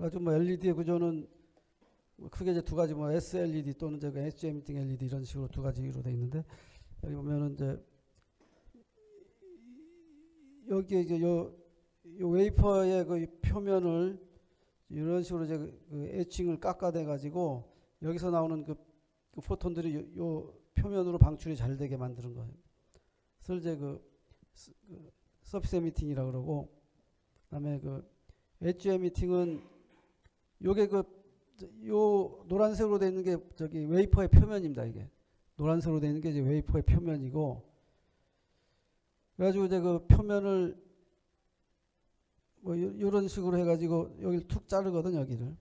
그래가지고 뭐 LED의 구조는 뭐 크게 이제 두 가지, 뭐 SLED 또는 제가 엣지 에미팅 LED 이런 식으로 두 가지로 돼 있는데, 여기 보면은 이제 여기에 이제 요 웨이퍼의 그 표면을 이런 식으로 이제 그 에칭을 깎아내 가지고 여기서 나오는 그 포톤들이 요 표면으로 방출이 잘 되게 만드는 거예요. 그래서 이제 그 서피스 에미팅이라 그러고, 그다음에 그 엣지 에미팅은 요게 요 노란색으로 되어 있는 게 저기 웨이퍼의 표면입니다. 이게 노란색으로 되어 있는 게 이제 웨이퍼의 표면이고, 그래가지고 이제 그 표면을 뭐 이런 식으로 해가지고 여기를 툭 자르거든. 여기를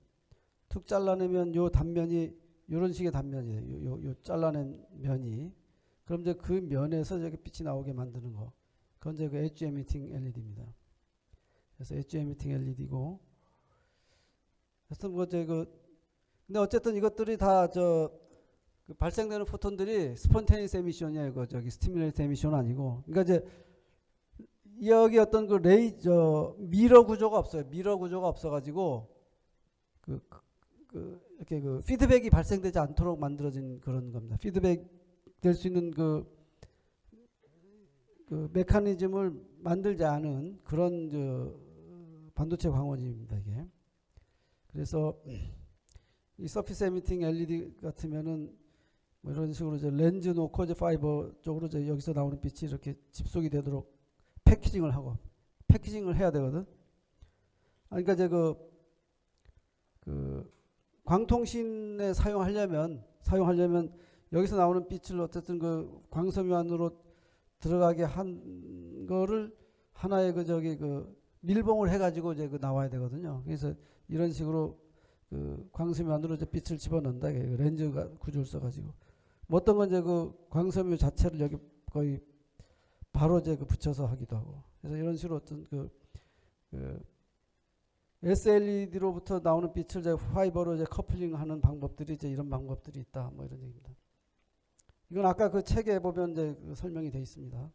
툭 잘라내면 요 단면이 이런 식의 단면이에요. 요 잘라낸 면이. 그럼 이제 그 면에서 저기 빛이 나오게 만드는 거. 그건 이제 그 엣지 에미팅 LED입니다. 그래서 엣지 에미팅 LED고. 그래서 뭐 이제 근데 어쨌든 이것들이 다 그 발생되는 포톤들이 스폰테니스 에미션이에요. 그 저기 스티뮬레이트 에미션 아니고. 그러니까 이제 여기 어떤 그 미러 구조가 없어요. 미러 구조가 없어가지고 이렇게 그 피드백이 발생되지 않도록 만들어진 그런 겁니다. 피드백 될 수 있는 그 메커니즘을 만들지 않은 그런 반도체 광원입니다, 이게. 그래서 이 서피스 에미팅 LED 같으면은 뭐 이런 식으로 이제 렌즈 놓고 이제 파이버 쪽으로 이제 여기서 나오는 빛이 이렇게 집속이 되도록 패키징을 해야 되거든. 그러니까 이제 그 광통신에 사용하려면 여기서 나오는 빛을 어쨌든 그 광섬유 안으로 들어가게 한 거를 하나의 밀봉을 해가지고 이제 나와야 되거든요. 그래서 이런 식으로 그 광섬유 안으로 이제 빛을 집어넣는다. 렌즈가 구조를 써가지고. 뭐 어떤 건 이제 그 광섬유 자체를 여기 거의 바로 이제 붙여서 하기도 하고. 그래서 이런 식으로 어떤 SLED로부터 나오는 빛을 이제 파이버로 이제 커플링하는 방법들이 이제 이런 방법들이 있다. 뭐 이런 얘기입니다. 이건 아까 그 책에 보면 이제 설명이 되어 있습니다.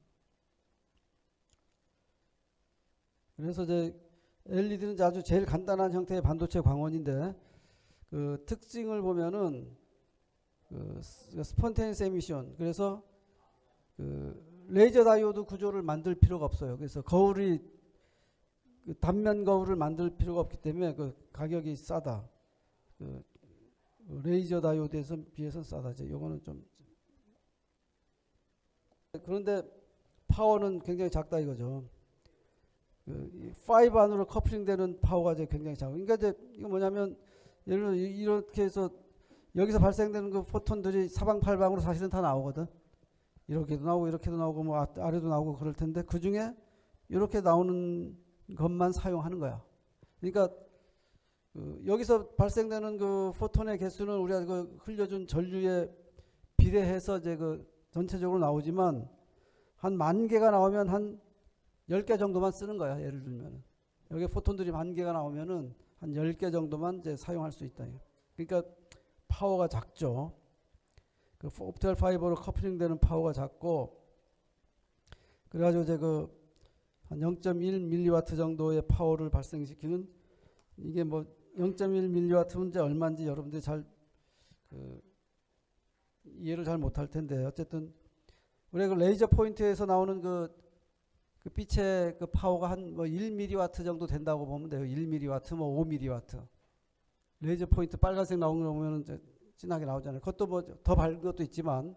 그래서 이제 LED는 아주 제일 간단한 형태의 반도체 광원인데, 그 특징을 보면은 스폰테니스 에미션. 그래서 레이저 다이오드 구조를 만들 필요가 없어요. 그래서 단면 거울을 만들 필요가 없기 때문에 그 가격이 싸다. 레이저 다이오드에 비해서는 싸다. 이제 요거는 좀. 그런데 파워는 굉장히 작다 이거죠. 5 안으로 커플링되는 파워가 이제 굉장히 작아. 그러니까 이제 이거 뭐냐면, 예를 들어 이렇게 해서 여기서 발생되는 그 포톤들이 사방팔방으로 사실은 다 나오거든. 이렇게도 나오고 이렇게도 나오고 뭐 아래도 나오고 그럴 텐데, 그 중에 이렇게 나오는 것만 사용하는 거야. 그러니까 여기서 발생되는 그 포톤의 개수는 우리가 그 흘려준 전류에 비례해서 이제 전체적으로 나오지만, 한 10,000개가 나오면 한 10개 정도만 쓰는 거야. 예를 들면 여기 포톤들이 10,000개가 나오면은 한 10개 정도만 이제 사용할 수 있다. 그러니까 파워가 작죠. 그 옵티컬 파이버로 커플링 되는 파워가 작고, 그래가지고 이제 한 0.1mW 정도의 파워를 발생시키는, 이게 뭐 0.1mW면 이제 얼마인지 여러분들이 잘 이해를 잘 못할 텐데, 어쨌든 우리가 그 레이저 포인트에서 나오는 그 빛의 그 파워가 한 뭐 1mW 정도 된다고 보면 돼요. 1mW, 뭐 5mW. 레이저 포인트 빨간색 나오는 거 보면 이제 진하게 나오잖아요. 그것도 뭐 더 밝은 것도 있지만,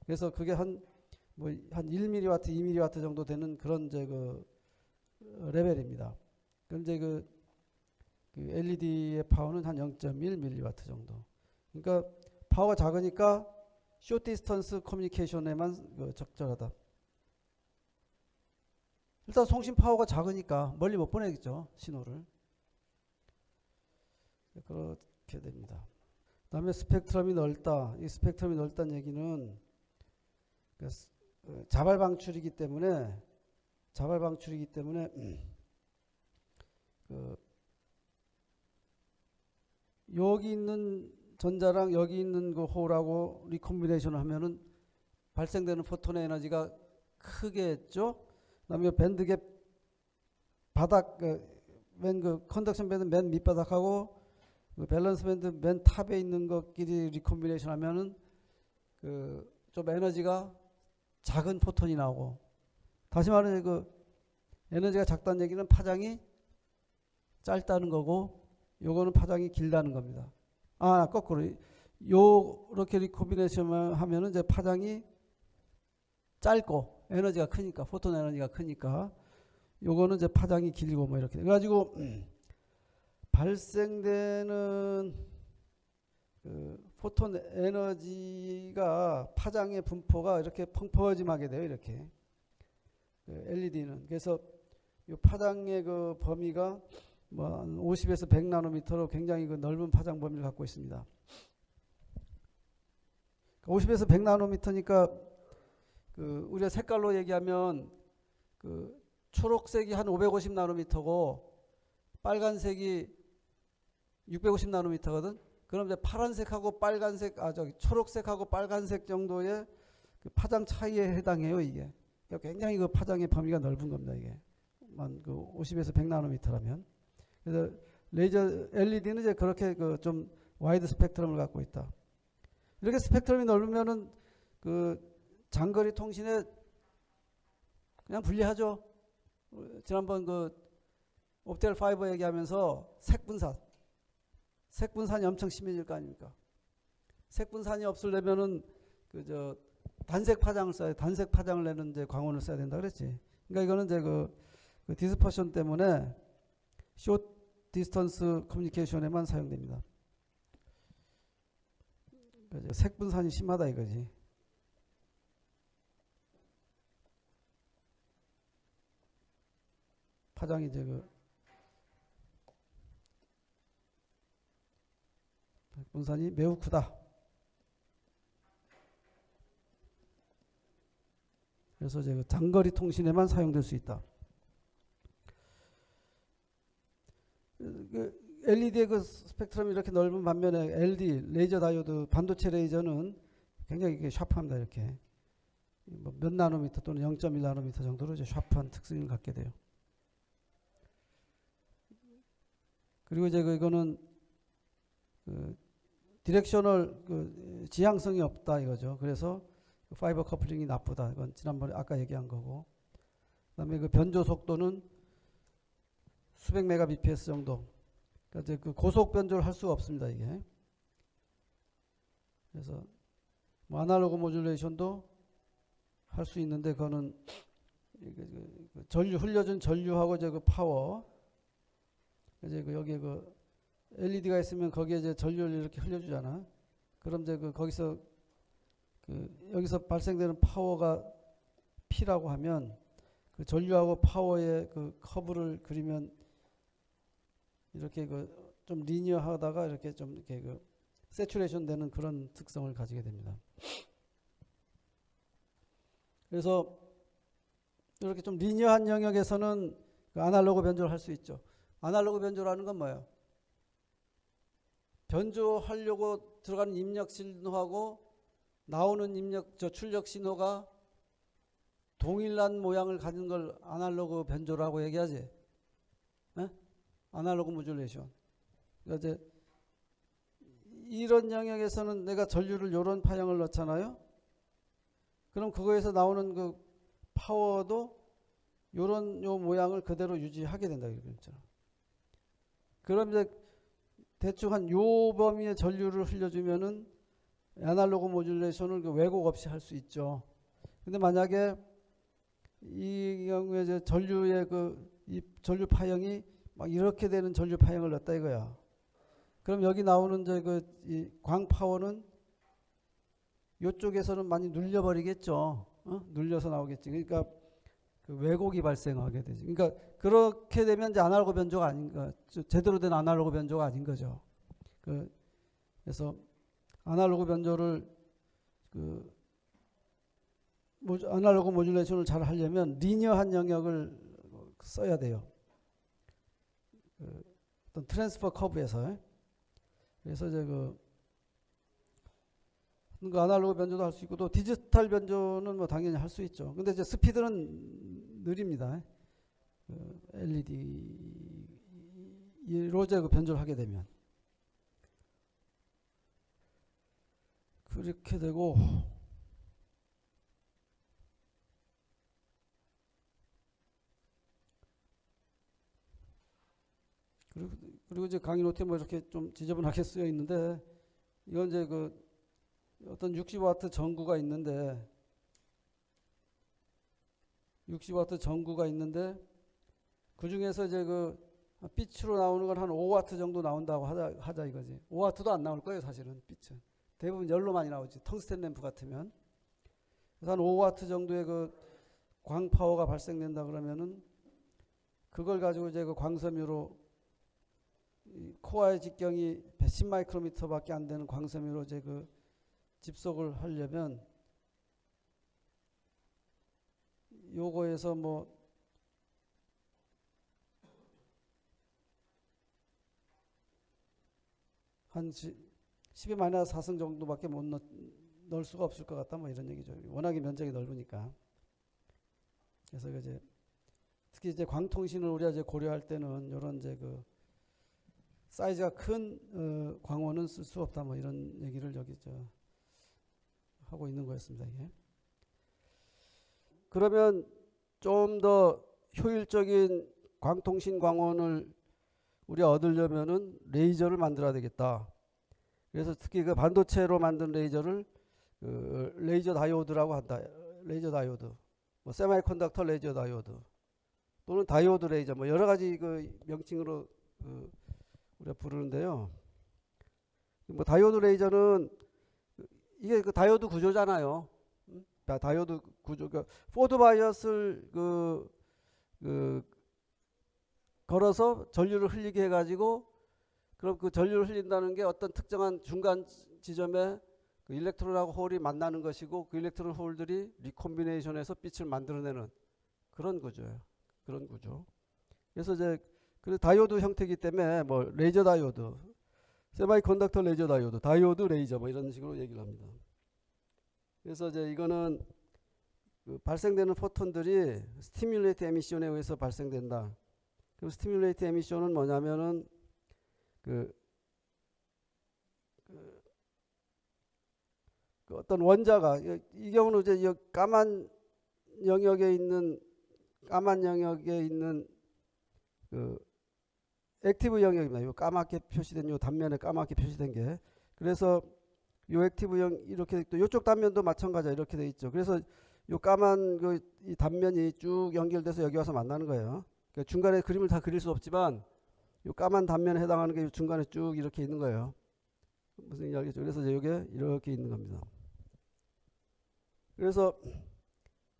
그래서 그게 한 1mW, 2mW 정도 되는 그런 이제 레벨입니다. 그럼 이제 그 LED의 파워는 한 0.1mW 정도. 그러니까 파워가 작으니까 숏 디스턴스 커뮤니케이션에만 적절하다. 일단 송신 파워가 작으니까 멀리 못 보내겠죠, 신호를. 그렇게 됩니다. 그다음에 스펙트럼이 넓다. 이 스펙트럼이 넓다는 얘기는 자발 방출이기 때문에 여기 있는 전자랑 여기 있는 그 홀하고 리콤비네이션을 하면은 발생되는 포톤의 에너지가 크겠죠. 그다음에 밴드갭 바닥 맨 그 컨덕션 밴드 맨 밑바닥하고 그 밸런스 밴드 맨 탑에 있는 것끼리 리콤비네이션 하면은 그 좀 에너지가 작은 포톤이 나오고, 다시 말해 그 에너지가 작다는 얘기는 파장이 짧다는 거고, 요거는 파장이 길다는 겁니다. 아, 거꾸로 요렇게 리콤비네이션 하면은 이제 파장이 짧고 에너지가 크니까, 포톤 에너지가 크니까, 요거는 이제 파장이 길고 뭐 이렇게 그래가지고 발생되는 그 포톤 에너지가 파장의 분포가 이렇게 펑퍼짐하게 돼요. 이렇게 그 LED는. 그래서 이 파장의 그 범위가 뭐 50에서 100 나노미터로 굉장히 그 넓은 파장 범위를 갖고 있습니다. 50에서 100 나노미터니까 그 우리가 색깔로 얘기하면 그 초록색이 한 550 나노미터고 빨간색이 650 나노미터거든. 그럼 이제 파란색하고 빨간색, 초록색하고 빨간색 정도의 그 파장 차이에 해당해요, 이게. 그러니까 굉장히 그 파장의 범위가 넓은 겁니다, 이게. 그 50에서 100 나노미터라면. 그래서 레이저 LED는 이제 그렇게 그 좀 와이드 스펙트럼을 갖고 있다. 이렇게 스펙트럼이 넓으면은 그 장거리 통신에 그냥 불리하죠. 지난번 그 옵티컬 파이버 얘기하면서 색분산이 엄청 심해질 거 아닙니까? 색분산이 없으려면은 그 단색 파장을 써야, 단색 파장을 내는 이제 광원을 써야 된다 그랬지. 그러니까 이거는 이제 그 디스퍼션 때문에 숏 디스턴스 커뮤니케이션에만 사용됩니다. 그러니까 색분산이 심하다 이거지. 파장이 이제 분산이 매우 크다. 그래서 이제 장거리 통신에만 사용될 수 있다. LED의 그 스펙트럼이 이렇게 넓은 반면에 LD, 레이저 다이오드, 반도체 레이저는 굉장히 샤프합니다. 이렇게 뭐 몇 나노미터 또는 0.1 나노미터 정도로 이제 샤프한 특성을 갖게 돼요. 그리고 이제 이거는 그 디렉셔널 그 지향성이 없다 이거죠. 그래서 그 파이버 커플링이 나쁘다. 이건 지난번에 아까 얘기한 거고. 그다음에 그 변조 속도는 수백 메가 bps 정도. 그러니까 이제 그 고속 변조를 할 수가 없습니다 이게. 그래서 뭐 아날로그 모듈레이션도 할 수 있는데 그거는 그 전류 흘려준 전류하고 이제 그 파워. 이제 그 여기에 그 LED가 있으면 거기에 이제 전류를 이렇게 흘려주잖아. 그럼 이제 그 거기서 여기서 발생되는 파워가 P라고 하면 그 전류하고 파워의 그 커브를 그리면 이렇게 그 좀 리니어하다가 이렇게 좀 이렇게 그 세츄레이션 되는 그런 특성을 가지게 됩니다. 그래서 이렇게 좀 리니어한 영역에서는 그 아날로그 변조를 할 수 있죠. 아날로그 변조라는 건 뭐예요? 변조하려고 들어가는 입력 신호하고 나오는 출력 신호가 동일한 모양을 가진 걸 아날로그 변조라고 얘기하지. 에? 아날로그 모듈레이션. 그러니까 이제 이런 영역에서는 내가 전류를 이런 파형을 넣잖아요. 그럼 그거에서 나오는 그 파워도 요런 요 모양을 그대로 유지하게 된다 이거죠. 그럼 이제 대충 한 요 범위의 전류를 흘려주면은 아날로그 모듈레이션을 그 왜곡 없이 할 수 있죠. 근데 만약에 이 경우에 이제 전류의 이 전류 파형이 막 이렇게 되는 전류 파형을 넣었다 이거야. 그럼 여기 나오는 이제 이 광 파워는 이쪽에서는 많이 눌려버리겠죠. 눌려서 나오겠지. 그러니까 그 왜곡이 발생하게 되지. 그러니까 그렇게 되면 이제 아날로그 변조가 아닌가, 제대로 된 아날로그 변조가 아닌 거죠. 그래서 아날로그 변조를 아날로그 모듈레이션을 잘 하려면 리니어한 영역을 써야 돼요. 어떤 트랜스퍼 커브에서. 그래서 이제 그 아날로그 변조도 할 수 있고 또 디지털 변조는 뭐 당연히 할 수 있죠. 근데 이제 스피드는 느립니다. LED 로제 그 변조를 하게 되면 그렇게 되고, 그리고 이제 강의 노트에 뭐 이렇게 좀 지저분하게 쓰여 있는데, 이건 이제 그 어떤 60와트 전구가 있는데 60와트 전구가 있는데 그 중에서 이제 그 빛으로 나오는 건 한 5와트 정도 나온다고 하자 이거지. 5와트도 안 나올 거예요, 사실은 빛은. 대부분 열로 많이 나오지. 텅스텐 램프 같으면. 그래서 한 5와트 정도의 그 광 파워가 발생된다 그러면은 그걸 가지고 이제 그 광섬유로 코어의 직경이 110 마이크로미터밖에 안 되는 광섬유로 이제 그 집속을 하려면 요거에서 뭐 한 10의 마이너스 4승 정도밖에 못 넣을 수가 없을 것 같다, 뭐 이런 얘기죠. 워낙에 면적이 넓으니까. 그래서 이제 특히 이제 광통신을 우리가 이제 고려할 때는 이런 이제 그 사이즈가 큰 광원은 쓸 수 없다, 뭐 이런 얘기를 여기 하고 있는 거였습니다, 이게. 그러면 좀 더 효율적인 광통신 광원을 우리가 얻으려면은 레이저를 만들어야 되겠다. 그래서 특히 그 반도체로 만든 레이저를 그 레이저 다이오드라고 한다. 레이저 다이오드, 뭐 세마이컨덕터 레이저 다이오드 또는 다이오드 레이저, 뭐 여러 가지 그 명칭으로 우리가 부르는데요. 뭐 다이오드 레이저는 이게 그 다이오드 구조잖아요. 다이오드 구조, 그 포드 바이어스를 걸어서 전류를 흘리게 해가지고, 그럼 그 전류를 흘린다는 게 어떤 특정한 중간 지점에 그 일렉트론하고 홀이 만나는 것이고, 그 일렉트론 홀들이 리콤비네이션해서 빛을 만들어내는 그런 구조예요. 그런 구조. 그래서 이제 그 다이오드 형태이기 때문에 뭐 레이저 다이오드, 세마이컨덕터 레이저 다이오드, 다이오드 레이저 뭐 이런 식으로 얘기를 합니다. 그래서 이제 이거는 그 발생되는 포톤들이 스티뮬레이트 에미션에 의해서 발생된다. 그럼 스티뮬레이트 에미션은 뭐냐면은 그 어떤 원자가, 이 경우는 이제 이 까만 영역에 있는 그 액티브 영역입니다. 요 까맣게 표시된 요 단면에 까맣게 표시된 게. 그래서 요 액티브형 이렇게 또 요쪽 단면도 마찬가지야. 이렇게 돼 있죠. 그래서 요 까만 이 단면이 쭉 연결돼서 여기 와서 만나는 거예요. 그러니까 중간에 그림을 다 그릴 수 없지만 요 까만 단면에 해당하는 게 중간에 쭉 이렇게 있는 거예요. 무슨 얘기인지 알겠죠? 그래서 이제 이게 이렇게 있는 겁니다. 그래서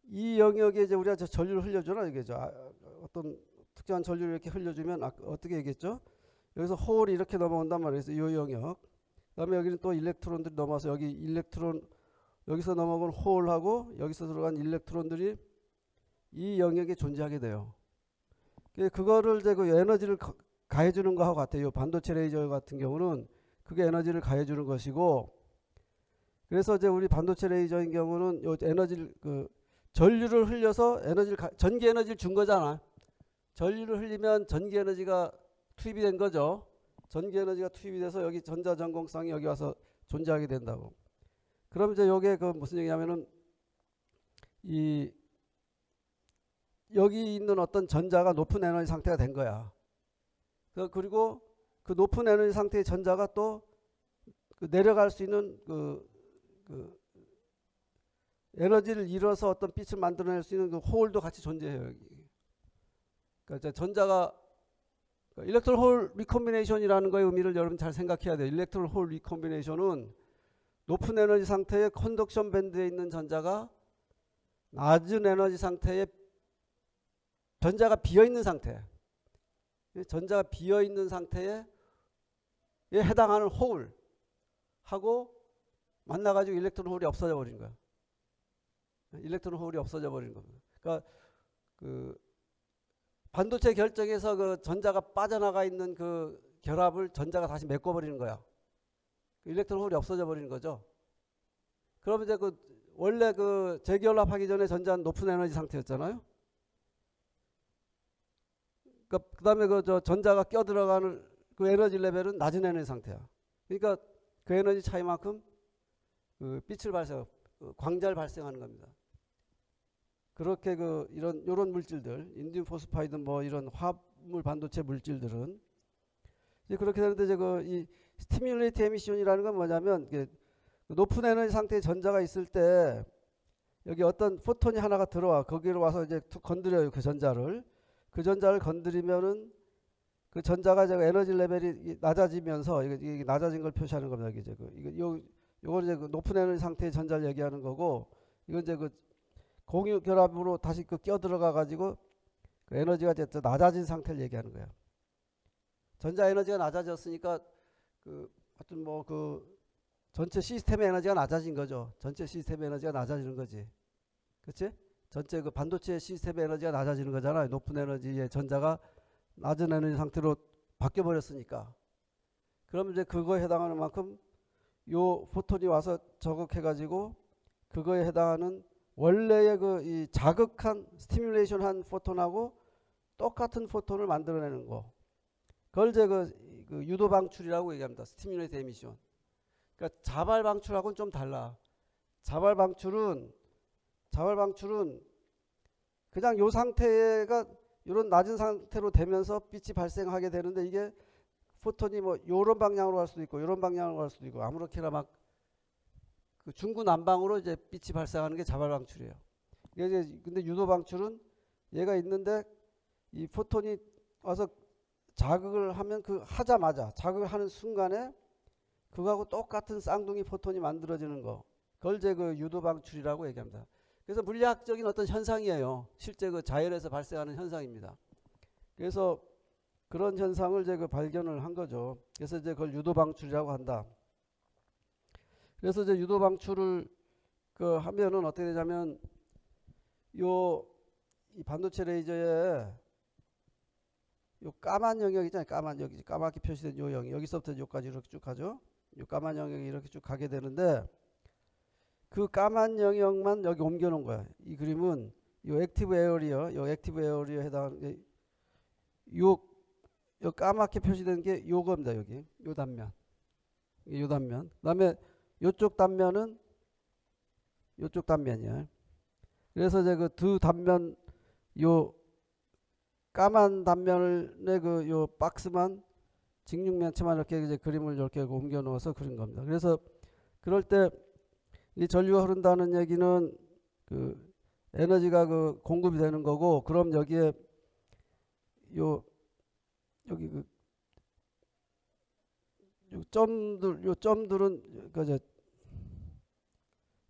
이 영역에 이제 우리가 전류를 흘려주나 이게죠. 어떤 특정한 전류를 이렇게 흘려주면 어떻게 얘기했죠? 여기서 홀이 이렇게 넘어온단 말이에요. 그래서 이 영역. 그다음에 여기는 또 일렉트론들이 넘어와서 여기 일렉트론, 여기서 넘어온 홀하고 여기서 들어간 일렉트론들이 이 영역에 존재하게 돼요. 그거를 이제 그 에너지를 가해주는 거하고 같아요. 반도체 레이저 같은 경우는 그게 에너지를 가해주는 것이고, 그래서 이제 우리 반도체 레이저인 경우는 요 에너지를 그 전류를 흘려서 전기 에너지를 준 거잖아. 전류를 흘리면 전기 에너지가 투입이 된 거죠. 전기 에너지가 투입이 돼서 여기 전자 전공성이 여기 와서 존재하게 된다고. 그럼 이제 요게 그 무슨 얘기냐면은 여기 있는 어떤 전자가 높은 에너지 상태가 된 거야. 그리고 그 높은 에너지 상태의 전자가 또 내려갈 수 있는 그 에너지를 잃어서 어떤 빛을 만들어낼 수 있는 그 홀도 같이 존재해요. 여기. 그러니까 전자가 일렉트론 홀 리콤비네이션이라는 거의 의미를 여러분 잘 생각해야 돼요. 일렉트론 홀 리콤비네이션은 높은 에너지 상태의 컨덕션 밴드에 있는 전자가 낮은 에너지 상태의 전자가 비어있는 상태, 전자가 비어있는 상태에 해당하는 홀하고 만나가지고 일렉트론 홀이 없어져 버린 거야. 일렉트론 홀이 없어져 버리는 겁니다. 그러니까 그 반도체 결정에서 그 전자가 빠져나가 있는 그 결합을 전자가 다시 메꿔버리는 거야. 일렉트론 홀이 없어져 버리는 거죠. 그러면 이제 그 원래 그 재결합하기 전에 전자는 높은 에너지 상태였잖아요. 그다음에 그 저 전자가 껴 들어가는 그 에너지 레벨은 낮은 에너지 상태야. 그러니까 그 에너지 차이만큼 그 빛을 광자를 발생하는 겁니다. 그렇게 그 이런 요런 물질들, 인디움 포스파이드 뭐 이런 화합물 반도체 물질들은 이제 그렇게 되는데 이제 이 스티뮬레이트 에미션이라는 건 뭐냐면 높은 에너지 상태의 전자가 있을 때 여기 어떤 포톤이 하나가 들어와 거기로 와서 이제 툭 건드려요. 그 전자를 건드리면은 그 전자가 이제 에너지 레벨이 낮아지면서 이게 낮아진 걸 표시하는 겁니다. 이게 요건 이제 그 높은 에너지 상태의 전자를 얘기하는 거고, 이건 이제 그 공유 결합으로 다시 그 껴 들어가 가지고 그 에너지가 이제 낮아진 상태를 얘기하는 거예요. 전자 에너지가 낮아졌으니까 하여튼 뭐 전체 시스템의 에너지가 낮아진 거죠. 전체 시스템의 에너지가 낮아지는 거지. 그치? 전체 그 반도체 시스템의 에너지가 낮아지는 거잖아요. 높은 에너지의 전자가 낮은 에너지 상태로 바뀌어 버렸으니까. 그러면 이제 그거에 해당하는 만큼 요 포톤이 와서 저극해 가지고 그거에 해당하는 원래의 이 자극한 스티뮬레이션 한 포톤하고 똑같은 포톤을 만들어내는 거. 그걸 이제 그 유도 방출이라고 얘기합니다. 스티뮬레이트 에미션. 그러니까 자발 방출하고는 좀 달라. 자발 방출은 그냥 요 상태가 이런 낮은 상태로 되면서 빛이 발생하게 되는데, 이게 포톤이 뭐 요런 방향으로 갈 수도 있고 요런 방향으로 갈 수도 있고 아무렇게나 막 그 중구난방으로 이제 빛이 발생하는 게 자발 방출이에요. 근데 유도 방출은 얘가 있는데 이 포톤이 와서 자극을 하면 하자마자 자극을 하는 순간에 그거하고 똑같은 쌍둥이 포톤이 만들어지는 거. 그걸 이제 그 유도 방출이라고 얘기합니다. 그래서 물리학적인 어떤 현상이에요. 실제 그 자연에서 발생하는 현상입니다. 그래서 그런 현상을 이제 발견을 한 거죠. 그래서 이제 그걸 유도 방출이라고 한다. 그래서 이제 유도 방출을 하면은 어떻게 되냐면 이 반도체 레이저에 요 까만 영역 있잖아요. 까맣게 표시된 요 영역. 여기서부터 여기까지 이렇게 쭉 가죠. 요 까만 영역이 이렇게 쭉 가게 되는데, 그 까만 영역만 여기 옮겨 놓은 거야. 이 그림은 요 액티브 에어리어에 해당하는 요 까맣게 표시된 게 요겁니다. 여기 요 단면. 그다음에 요쪽 단면은 요쪽 단면이야. 그래서 이제 그 두 단면 요 까만 단면의 요 박스만 직육면체만 이렇게 이제 그림을 이렇게 옮겨 놓아서 그린 겁니다. 그래서 그럴 때 이 전류가 흐른다는 얘기는 에너지가 공급이 되는 거고, 그럼 여기에 여기 요 점들은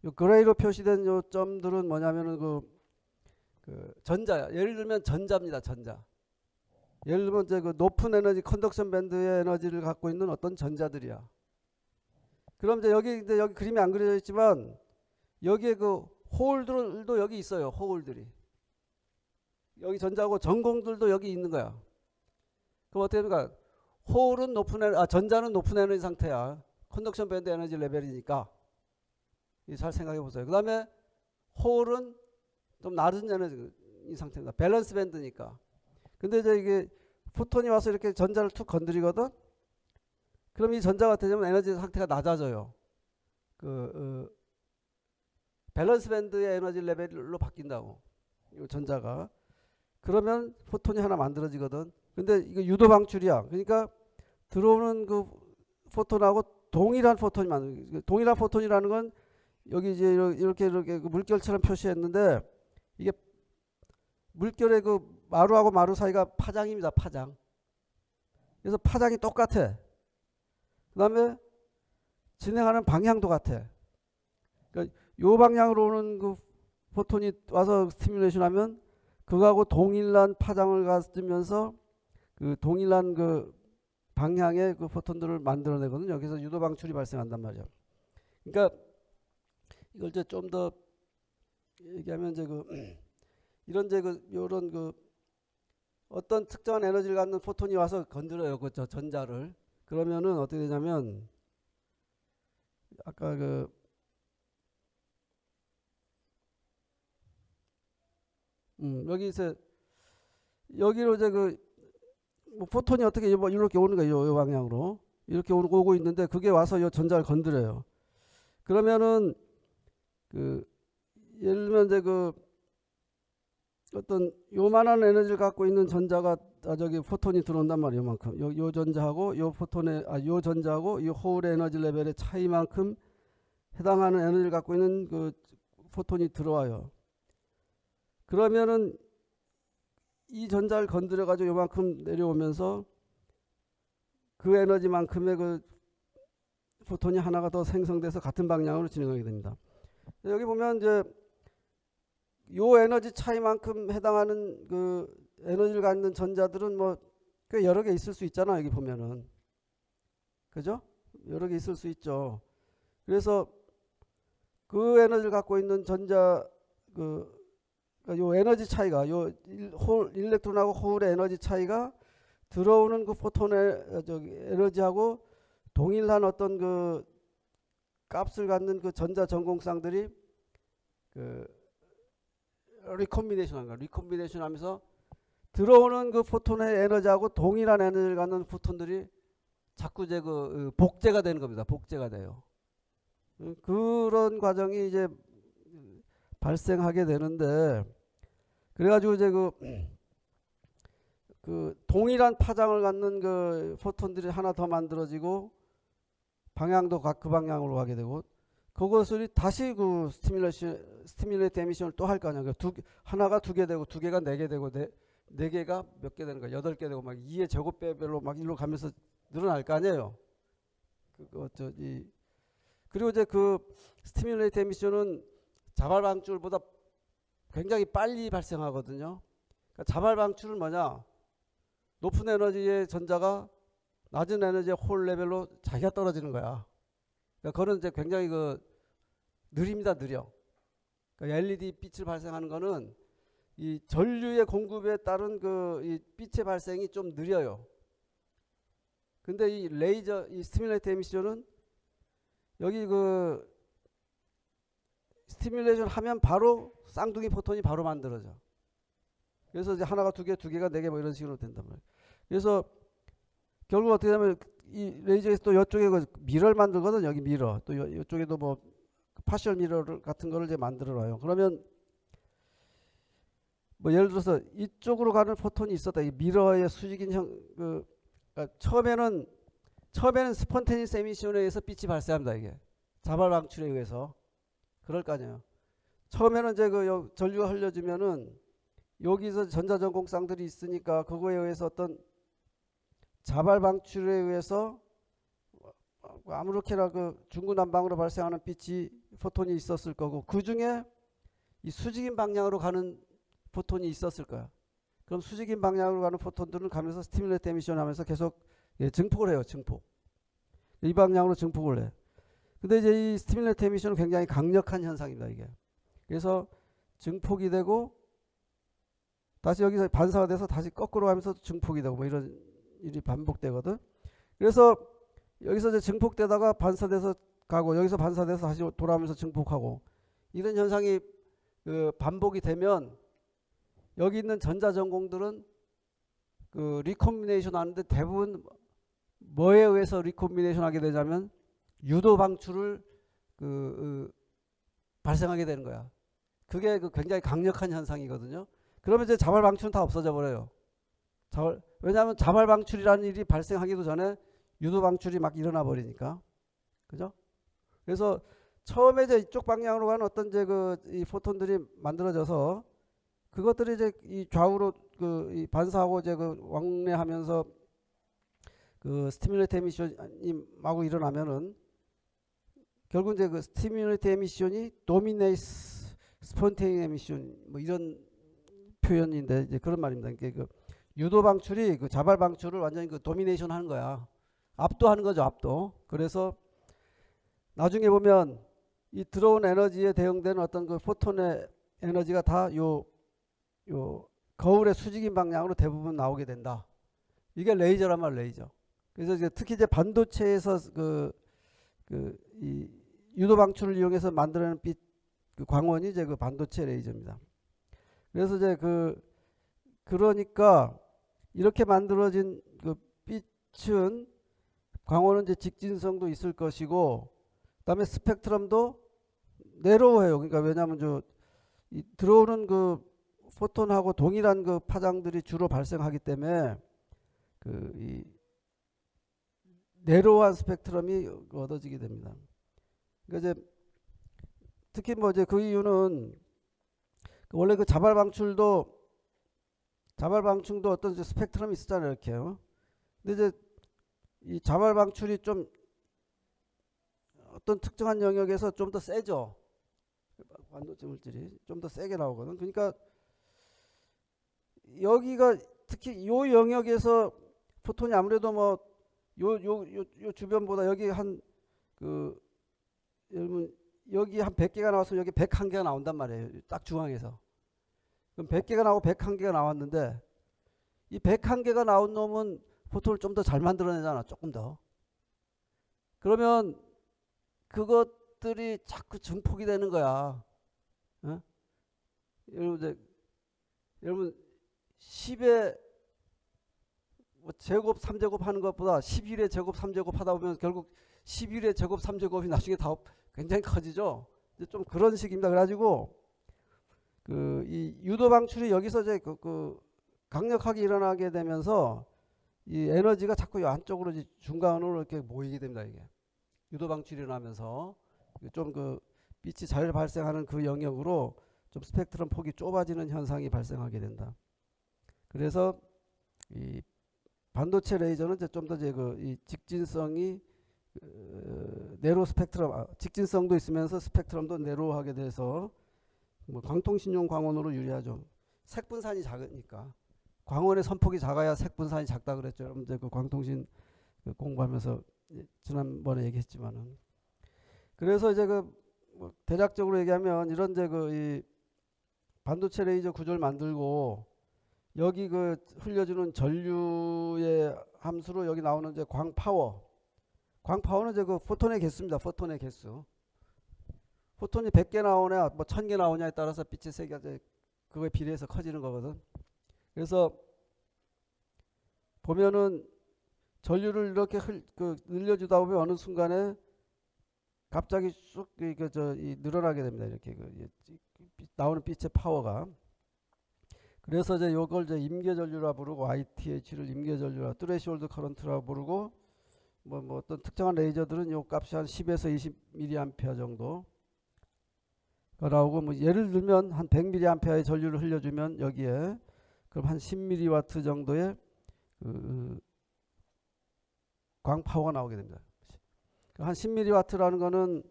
요 그레이로 표시된 요 점들은 뭐냐면은 전자야. 예를 들면 전자입니다. 전자. 예를 들면 이제 높은 에너지 컨덕션 밴드의 에너지를 갖고 있는 어떤 전자들이야. 그럼 이제 여기 그림이 안 그려져 있지만 여기에 홀들도 여기 있어요. 홀들이. 여기 전자고 전공들도 여기 있는 거야. 그럼 어떻게 됩니까? 전자는 높은 에너지 상태야. 컨덕션 밴드 에너지 레벨이니까. 잘 생각해 보세요. 그 다음에 홀은 좀 낮은 에너지 상태입니다. 밸런스 밴드니까. 근데 이제 이게 포톤이 와서 이렇게 전자를 툭 건드리거든? 그럼 이 전자가 되면 에너지 상태가 낮아져요. 밸런스 밴드의 에너지 레벨로 바뀐다고. 이 전자가. 그러면 포톤이 하나 만들어지거든. 근데 이거 유도 방출이야. 그러니까 들어오는 포톤하고 동일한 포톤이 동일한 포톤이라는 건 여기 이제 이렇게 물결처럼 표시했는데, 이게 물결의 마루하고 마루 사이가 파장입니다. 파장. 그래서 파장이 똑같아. 그 다음에 진행하는 방향도 같아. 그러니까 요 방향으로 오는 포톤이 와서 스티뮬레이션 하면 그거하고 동일한 파장을 가지면서 동일한 방향의 포톤들을 만들어내거든요. 여기서 유도 방출이 발생한단 말이야. 그러니까 이걸 이제 좀 더 얘기하면 이제 이런 요런 어떤 특정한 에너지를 갖는 포톤이 와서 건드려요. 저 전자를. 그러면은 어떻게 되냐면 아까 여기서 여기로 이제 뭐 포톤이 어떻게 뭐 이렇게 오는 거예요. 요 방향으로 이렇게 오고 있는데 그게 와서 요 전자를 건드려요. 그러면은 그 예를 들면 이제 그 어떤 요만한 에너지를 갖고 있는 전자가 저기 포톤이 들어온단 말이에요. 요만큼 요 전자하고 요 포톤의 요 전자하고 이 호울의 에너지 레벨의 차이만큼 해당하는 에너지를 갖고 있는 그 포톤이 들어와요. 그러면은 이 전자를 건드려 가지고 요만큼 내려오면서 그 에너지만큼의 그 포톤이 하나가 더 생성돼서 같은 방향으로 진행하게 됩니다. 여기 보면 이제 요 에너지 차이만큼 해당하는 그 에너지를 갖는 전자들은 뭐 꽤 여러 개 있을 수 있잖아. 여기 보면은. 그죠? 여러 개 있을 수 있죠. 그래서 그 에너지를 갖고 있는 전자 그러니까 요 에너지 차이가 요 일렉트론하고 호울의 에너지 차이가 들어오는 그 포톤의 저기 에너지하고 동일한 어떤 그 값을 갖는 그 전자 전공쌍들이 그 리콤비네이션 하는 거야. 리콤비네이션 하면서 들어오는 그 포톤의 에너지하고 동일한 에너지를 갖는 포톤들이 자꾸 이제 그 복제가 되는 겁니다. 복제가 돼요. 그런 과정이 이제 발생하게 되는데 그래가지고 이제 그 동일한 파장을 갖는 그 포톤들이 하나 더 만들어지고 방향도 그 방향으로 가게 되고 그것을 다시 그 스티뮬레이트 에미션을 또 할 거 아니야. 하나가 2개 되고 2개가 4개 되고 4개가 몇 개 되는 거야. 8개 되고 막 2의 제곱배별로 막 일로 가면서 늘어날 거 아니에요. 그리고 이제 그 스티뮬레이트 에미션은 자발 방출보다 굉장히 빨리 발생하거든요. 그러니까 자발 방출은 뭐냐? 높은 에너지의 전자가 낮은 에너지의 홀 레벨로 자기가 떨어지는 거야. 그러니까 그거는 이제 굉장히 느립니다. 느려. 그러니까 LED 빛을 발생하는 거는 이 전류의 공급에 따른 이 빛의 발생이 좀 느려요. 근데 이 레이저, 이 스티뮬레이트 에미션은 여기 스티뮬레이션 하면 바로 쌍둥이 포톤이 바로 만들어져. 그래서 이제 하나가 2개, 2개가 4개 뭐 이런 식으로 된단 말이에요. 그래서 결국 어떻게 하면 이 레이저에서 또 이쪽에 미러를 만들거든. 여기 미러. 또 이쪽에도 뭐 파셜 미러 같은 거를 이제 만들어 놔요. 그러면 뭐 예를 들어서 이쪽으로 가는 포톤이 있었다. 이 미러의 수직인 그러니까 처음에는 스폰테니스 에미션에 의해서 빛이 발생합니다. 이게 자발 방출에 의해서 그럴 거 아니에요. 처음에는 이제 전류가 흘려지면은 여기서 전자전공쌍들이 있으니까 그거에 의해서 어떤 자발 방출에 의해서 아무렇게나 중구난방으로 발생하는 빛이 포톤이 있었을 거고 그 중에 이 수직인 방향으로 가는 포톤이 있었을 거야. 그럼 수직인 방향으로 가는 포톤들은 가면서 스티뮬레이트 에미션 하면서 계속 증폭을 해요. 증폭. 이 방향으로 증폭을 해. 근데 이제 이 스티뮬레이트 에미션은 굉장히 강력한 현상입니다. 이게. 그래서 증폭이 되고 다시 여기서 반사가 돼서 다시 거꾸로 가면서 증폭이 되고 뭐 이런 일이 반복되거든. 그래서 여기서 이제 증폭되다가 반사돼서 가고 여기서 반사돼서 다시 돌아오면서 증폭하고 이런 현상이 반복이 되면 여기 있는 전자전공들은 리콤비네이션 하는데 대부분 뭐에 의해서 리콤비네이션 하게 되냐면 유도 방출을 발생하게 되는 거야. 그게 굉장히 강력한 현상이거든요. 그러면 이제 자발 방출은 다 없어져 버려요. 왜냐하면 자발 방출이라는 일이 발생하기도 전에 유도 방출이 막 일어나 버리니까. 그죠? 그래서 처음에 이제 이쪽 방향으로 가는 어떤 이 포톤들이 만들어져서 그것들이 이제 이 좌우로 이 반사하고 이제 왕래하면서 스티뮬레이트 에미션이 마구 일어나면은 결국 이제 스티뮬레이트 에미션이 도미네이스 스폰테니스 에미션 뭐 이런 표현인데 이제 그런 말입니다. 그러니까 유도 방출이 자발 방출을 완전히 도미네이션 하는 거야. 압도하는 거죠. 압도. 그래서 나중에 보면 이 들어온 에너지에 대응되는 어떤 포톤의 에너지가 다 요 거울의 수직인 방향으로 대부분 나오게 된다. 이게 레이저란 말 레이저. 그래서 이제 특히 이제 반도체에서 이 유도 방출을 이용해서 만들어내는 빛 광원이 이제 반도체 레이저입니다. 그래서 이제 그러니까 이렇게 만들어진 그 빛은 광원은 이제 직진성도 있을 것이고, 그다음에 스펙트럼도 내로워요. 그러니까 왜냐하면 들어오는 그 포톤하고 동일한 그 파장들이 주로 발생하기 때문에 이 내로한 스펙트럼이 얻어지게 됩니다. 그러니까 이제 특히 뭐 이제 그 이유는 원래 그 자발방출도 어떤 이제 스펙트럼이 있었잖아요, 이렇게요. 근데 이제 이 자발방출이 좀 어떤 특정한 영역에서 좀 더 세죠. 반도체 물질이 좀 더 세게 나오거든. 그러니까 여기가 특히 이 영역에서 포톤이 아무래도 뭐 요 주변보다 여기 여러분 여기 한 100개가 나와서 여기 101개가 나온단 말이에요. 딱 중앙에서. 그럼 100개가 나오고 101개가 나왔는데 이 101개가 나온 놈은 포톤을 좀 더 잘 만들어내잖아. 조금 더. 그러면 그것들이 자꾸 증폭이 되는 거야. 어? 여러분 10의 제곱 3제곱 하는 것보다 11의 제곱 3제곱 하다 보면 결국 11의 제곱 3제곱이 나중에 다 굉장히 커지죠. 이제 좀 그런 식입니다. 그래가지고 이 유도 방출이 여기서 이제 강력하게 일어나게 되면서 이 에너지가 자꾸 이 안쪽으로 중간으로 이렇게 모이게 됩니다. 이게 유도 방출이 일어나면서 좀 빛이 잘 발생하는 그 영역으로 좀 스펙트럼 폭이 좁아지는 현상이 발생하게 된다. 그래서 이 반도체 레이저는 이제 좀 더 이 직진성이 내로 스펙트럼, 직진성도 있으면서 스펙트럼도 내로하게 돼서 뭐 광통신용 광원으로 유리하죠. 색분산이 작으니까. 광원의 선폭이 작아야 색분산이 작다 그랬죠. 여러분 이제 그 광통신 공부하면서 지난번에 얘기했지만은. 그래서 이제 뭐 대략적으로 얘기하면 이런 이제 이 반도체 레이저 구조를 만들고 여기 흘려주는 전류의 함수로 여기 나오는 이제 광파워는 이제 포톤의 개수입니다. 포톤의 개수. 포톤이 100개 나오냐, 뭐 1000개 나오냐에 따라서 빛의 세기가 이제 그거에 비례해서 커지는 거거든. 그래서 보면은 전류를 이렇게 늘려주다 보면 어느 순간에 갑자기 쑥 늘어나게 됩니다. 이렇게 나오는 빛의 파워가. 그래서 이제 요걸 이제 임계전류라 부르고 ITH를 임계전류라 트레시홀드 커런트라 부르고 뭐 어떤 특정한 레이저들은 요 값이 한 10에서 20mA 정도 나오고 뭐 예를 들면 한 100mA의 전류를 흘려주면 여기에 그럼 한 10mW 정도의 광파워가 나오게 됩니다. 한 10mW라는 거는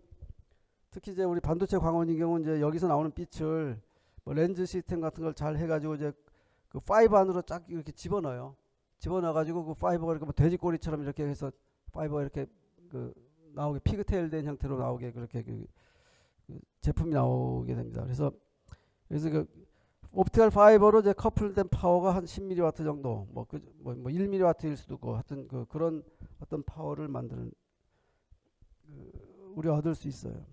특히 이제 우리 반도체 광원인 경우는 이제 여기서 나오는 빛을 뭐 렌즈 시스템 같은 걸 잘 해가지고 이제 그 파이버 안으로 쫙 이렇게 집어넣어요. 집어넣어가지고 그 파이버가 이렇게 뭐 돼지꼬리처럼 이렇게 해서 파이버가 이렇게 나오게 피그테일 된 형태로 나오게 그렇게 제품이 나오게 됩니다. 그래서 옵티컬 파이버로 이제 커플된 파워가 한 10mW 정도, 뭐 1mW일 수도 있고, 하여튼 그런 어떤 파워를 만드는 우리가 얻을 수 있어요.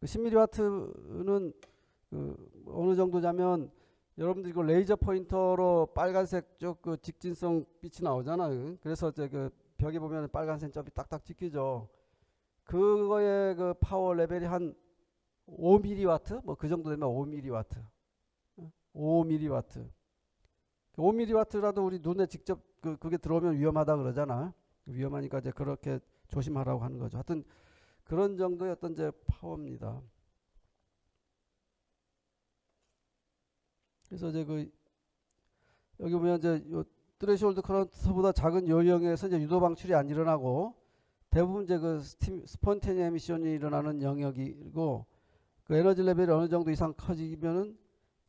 10mW는 어느 정도냐면 여러분들 이거 레이저 포인터로 빨간색 쪽 직진성 빛이 나오잖아요. 그래서 이제 벽에 보면 빨간색 점이 딱딱 찍히죠. 그거의 파워 레벨이 한 5mW, 뭐 그 정도 되면 5mW. 5mW. 5mW라도 우리 눈에 직접 그게 들어오면 위험하다 그러잖아. 위험하니까 이제 그렇게 조심하라고 하는 거죠. 하여튼 그런 정도의 어떤 이제 파워입니다. 그래서 이제 여기 보면 이제 요 트레시홀드 커런트보다 작은 요령에서 이제 유도 방출이 안 일어나고 대부분 이제 스폰테니 에미션이 일어나는 영역이고 에너지 레벨이 어느 정도 이상 커지면은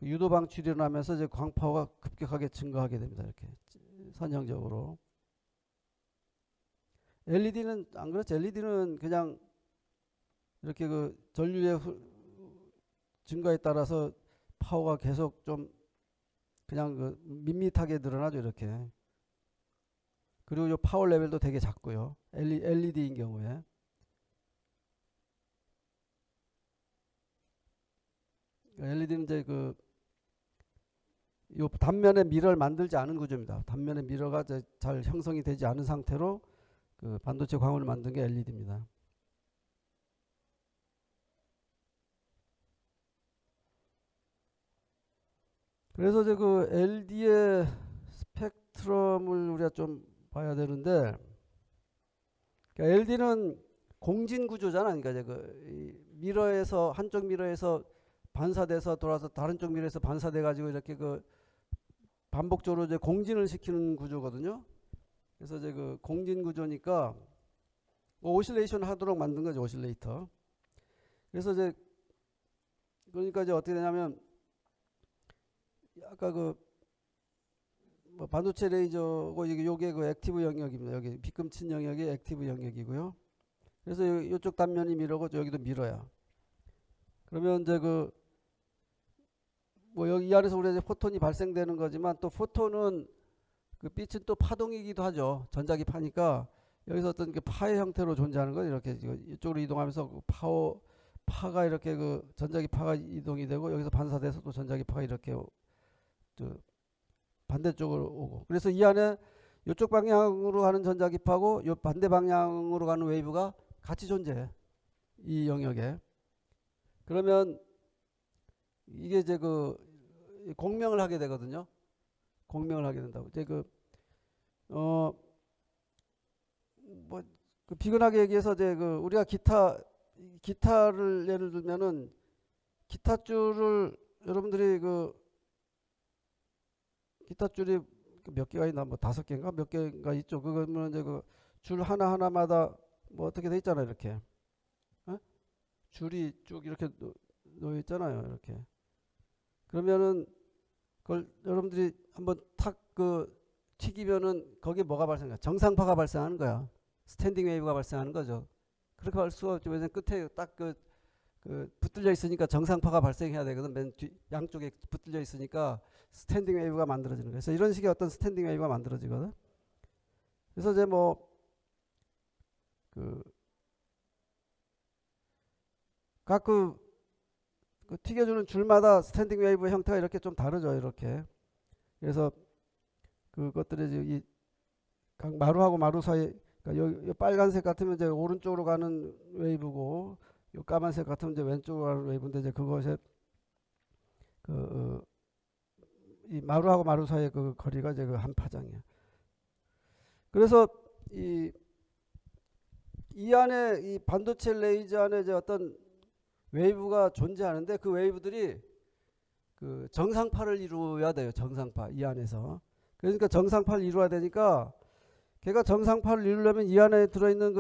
유도 방출이 일어나면서 이제 광파워가 급격하게 증가하게 됩니다. 이렇게 선형적으로. LED는 안 그렇죠. LED는 그냥 이렇게 전류의 증가에 따라서 파워가 계속 좀 그냥 밋밋하게 늘어나죠. 이렇게. 그리고 이 파워 레벨도 되게 작고요. LED인 경우에. LED는 이제 요 단면에 미러를 만들지 않은 구조입니다. 단면에 미러가 잘 형성이 되지 않은 상태로 그 반도체 광원을 만든 게 LED입니다. 그래서 이제 그 LED의 스펙트럼을 우리가 좀 봐야 되는데, 그러니까 LED는 공진 구조잖아. 그러니까 이제 그 미러에서 한쪽 미러에서 반사돼서 돌아서 다른 쪽 미러에서 반사돼 가지고 이렇게 그 반복적으로 이제 공진을 시키는 구조거든요. 그래서 이제 그 공진 구조니까 오실레이션 하도록 만든 거죠. 오실레이터. 그래서 이제 그러니까 이제 어떻게 되냐면 아까 그 뭐 반도체 레이저고 이게 그 액티브 영역입니다. 여기 비금친 영역이 액티브 영역이고요. 그래서 이쪽 단면이 미러고 여기도 미러야. 그러면 이제 그 뭐 여기 이 안에서 우리가 이제 포톤이 발생되는 거지만 또 포톤은 그 빛은 또 파동이기도 하죠. 전자기파니까 여기서 어떤 그 파의 형태로 존재하는 거 이렇게 이쪽으로 이동하면서 그 파가 이렇게 그 전자기파가 이동이 되고 여기서 반사돼서 또 전자기파가 이렇게 반대쪽으로 오고, 그래서 이 안에 이쪽 방향으로 가는 전자기파하고 이 반대 방향으로 가는 웨이브가 같이 존재해. 이 영역에. 그러면 이게 이제 그 공명을 하게 되거든요. 공명을 하게 된다고. 이제 뭐 그 비근하게 얘기해서 이제 그 우리가 기타를 예를 들면은 기타 줄을 여러분들이 그 기타 줄이 몇 개가 있나, 뭐 5개인가 몇 개가 있죠. 그거는 이제 그 줄 하나마다 뭐 어떻게 돼 있잖아요. 이렇게 줄이 쭉 이렇게 놓여 있잖아요. 이렇게. 그러면은 그걸 여러분들이 한번 탁 그 튀기면은 거기에 뭐가 발생해? 정상파가 발생하는 거야. 스탠딩 웨이브가 발생하는 거죠. 그렇게 할 수가 없죠. 왜냐면 끝에 딱 그 붙들려 있으니까 정상파가 발생해야 되거든. 맨 뒤 양쪽에 붙들려 있으니까 스탠딩 웨이브가 만들어지는 거예요. 그래서 이런 식의 어떤 스탠딩 웨이브가 만들어지거든. 그래서 이제 뭐 각 튀겨주는 줄마다 스탠딩 웨이브 형태가 이렇게 좀 다르죠. 이렇게. 그래서 그것들이 이제 각 마루하고 마루 사이, 그러니까 요 빨간색 같으면 이제 오른쪽으로 가는 웨이브고, 요 까만색 같으면 이제 왼쪽으로 가는 웨이브인데, 이제 그것에 이 마루하고 마루 사이의 그 거리가 이제 그 한 파장이야. 그래서 이 안에 이 반도체 레이저 안에 이제 어떤 웨이브가 존재하는데 그 웨이브들이 그 정상파를 이루어야 돼요. 정상파 이 안에서. 그러니까 정상파를 이루어야 되니까 걔가 정상파를 이루려면 이 안에 들어있는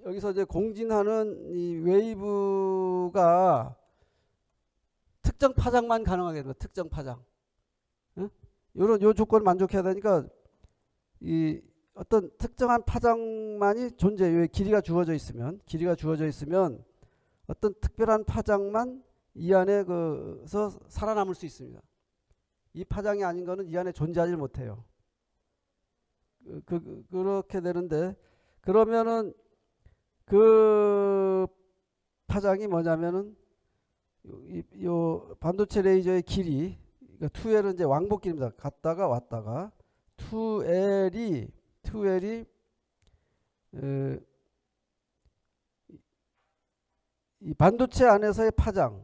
여기서 이제 공진하는 이 웨이브가 특정 파장만 가능하게 됩니다. 특정 파장. 요 조건을 만족해야 되니까 이 어떤 특정한 파장만이 존재해요. 길이가 주어져 있으면 어떤 특별한 파장만 이 안에 그서 살아남을 수 있습니다. 이 파장이 아닌 거는 이 안에 존재하지 못해요. 그렇게 되는데, 그러면은 그 파장이 뭐냐면은 요 반도체 레이저의 길이, 그러니까 2L은 이제 왕복길입니다. 갔다가 왔다가 2L이 이 반도체 안에서의 파장.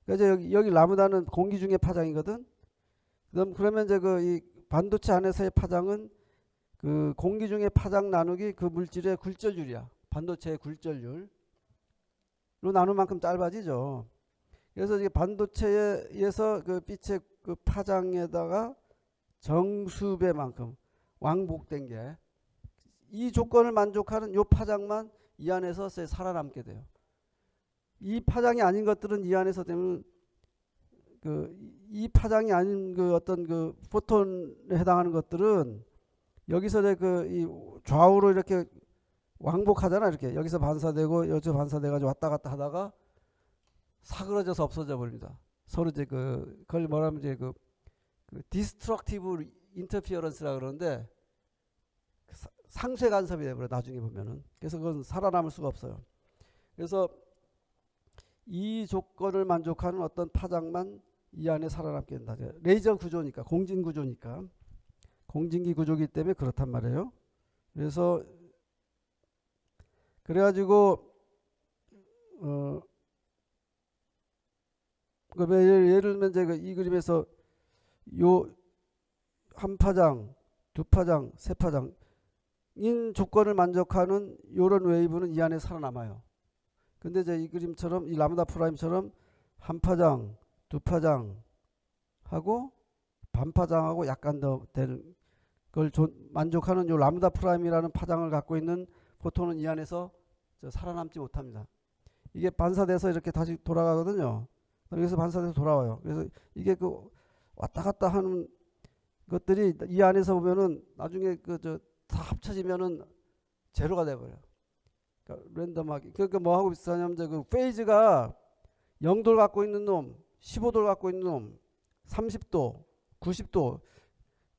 그러니까 여기 라무다는 공기 중의 파장이거든. 그러면 이제 이 반도체 안에서의 파장은 그 공기 중의 파장 나누기 그 물질의 굴절률이야. 반도체의 굴절률로 나눈 만큼 짧아지죠. 그래서 이게 반도체에서 그 빛의 그 파장에다가 정수배만큼 왕복된 게, 이 조건을 만족하는 요 파장만 이 안에서 살아남게 돼요. 이 파장이 아닌 것들은 이 안에서 되면 이 파장이 아닌 어떤 포톤에 해당하는 것들은 여기서 이 좌우로 이렇게 왕복하잖아. 이렇게 여기서 반사되고 여기서 반사돼가지고 왔다 갔다 하다가 사그러져서 없어져 버립니다. 서로 이제 그걸 뭐라면 이제 디스트럭티브 인터피어런스라 그러는데 상쇄 간섭이 돼버려 나중에 보면은. 그래서 그건 살아남을 수가 없어요. 그래서 이 조건을 만족하는 어떤 파장만 이 안에 살아남게 된다. 레이저 구조니까, 공진 구조니까, 공진기 구조기 때문에 그렇단 말이에요. 그래서 그래가지고 예를 들면 제가 이 그림에서 요 한 파장, 두 파장, 세 파장인 조건을 만족하는 요런 웨이브는 이 안에 살아남아요. 근데 이제 이 그림처럼 이 람다 프라임처럼 한 파장, 두 파장 하고 반 파장하고 약간 더 되는 걸 만족하는 요 람다 프라임이라는 파장을 갖고 있는 포톤은 이 안에서 살아남지 못합니다. 이게 반사돼서 이렇게 다시 돌아가거든요. 여기서 반사돼서 돌아와요. 그래서 이게 그 왔다 갔다 하는 것들이 이 안에서 보면은 나중에 다 합쳐지면은 제로가 돼버려요. 그러니까 랜덤하게. 그러니까 뭐 하고 비슷하냐면 그 페이즈가 0도를 갖고 있는 놈, 15도를 갖고 있는 놈, 30도, 90도.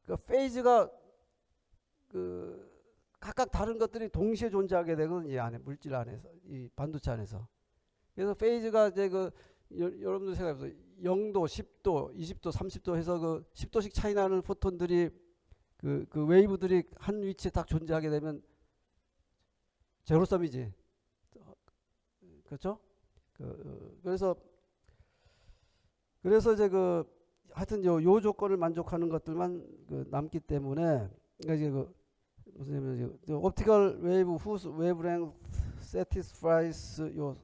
그러니까 페이즈가 각각 다른 것들이 동시에 존재하게 되거든요. 이 안에 물질 안에서, 이 반도체 안에서. 그래서 페이즈가 이제 여러분들 생각해보세요. 0도, 10도, 20도, 30도 해서 10도씩 차이 나는 포톤들이 그 웨이브들이 한 위치에 딱 존재하게 되면 제로섬이지. 그렇죠? 그래서 이제 하여튼 요 조건을 만족하는 것들만 남기 때문에 그러니까 이제 무슨 옵티컬 웨이브 whose wavelength satisfies 요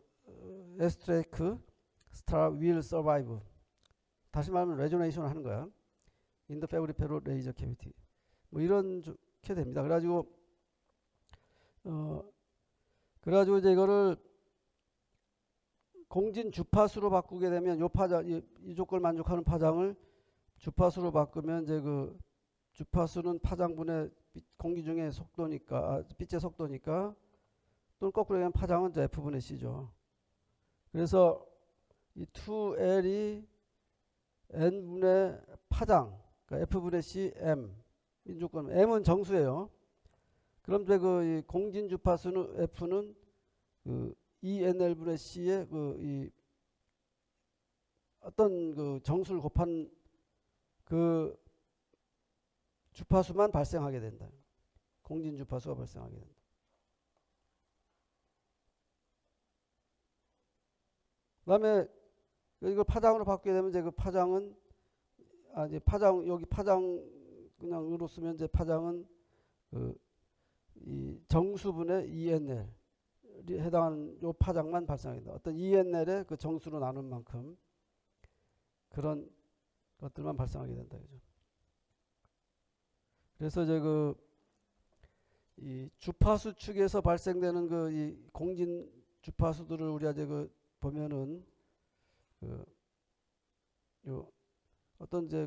에스트레이크 star will survive. 다시 말하면 레조네이션을 하는 거야. in the peripheral laser cavity. 뭐 이렇게 됩니다. 그래가지고 이제 이거를 공진 주파수로 바꾸게 되면 요 파장, 이 조건을 만족하는 파장을 주파수로 바꾸면 이제 주파수는 파장분의 공기 중의 속도니까, 빛의 속도니까, 또는 거꾸로 얘기하면 파장은 이제 F분의 C죠. 그래서 이 2L이 N분의 파장, 그러니까 F분의 C, M. 이 조건, M은 정수예요. 그럼 이제 이 공진 주파수는 F는 ENL분의 C의 이 어떤 정수를 곱한 주파수만 발생하게 된다. 공진 주파수가 발생하게 된다. 그 다음에 이걸 파장으로 바꾸게 되면 이제 파장은 이제 파장 여기 파장 그냥으로 쓰면 이제 파장은 이 정수분의 ENL이 해당하는 요 파장만 발생하게 된다. 어떤 ENL의 정수로 나눈 만큼 그런 것들만 발생하게 된다. 그죠? 그래서 이제 이 주파수 측에서 발생되는 이 공진 주파수들을 우리가 이제 보면은 요 어떤 이제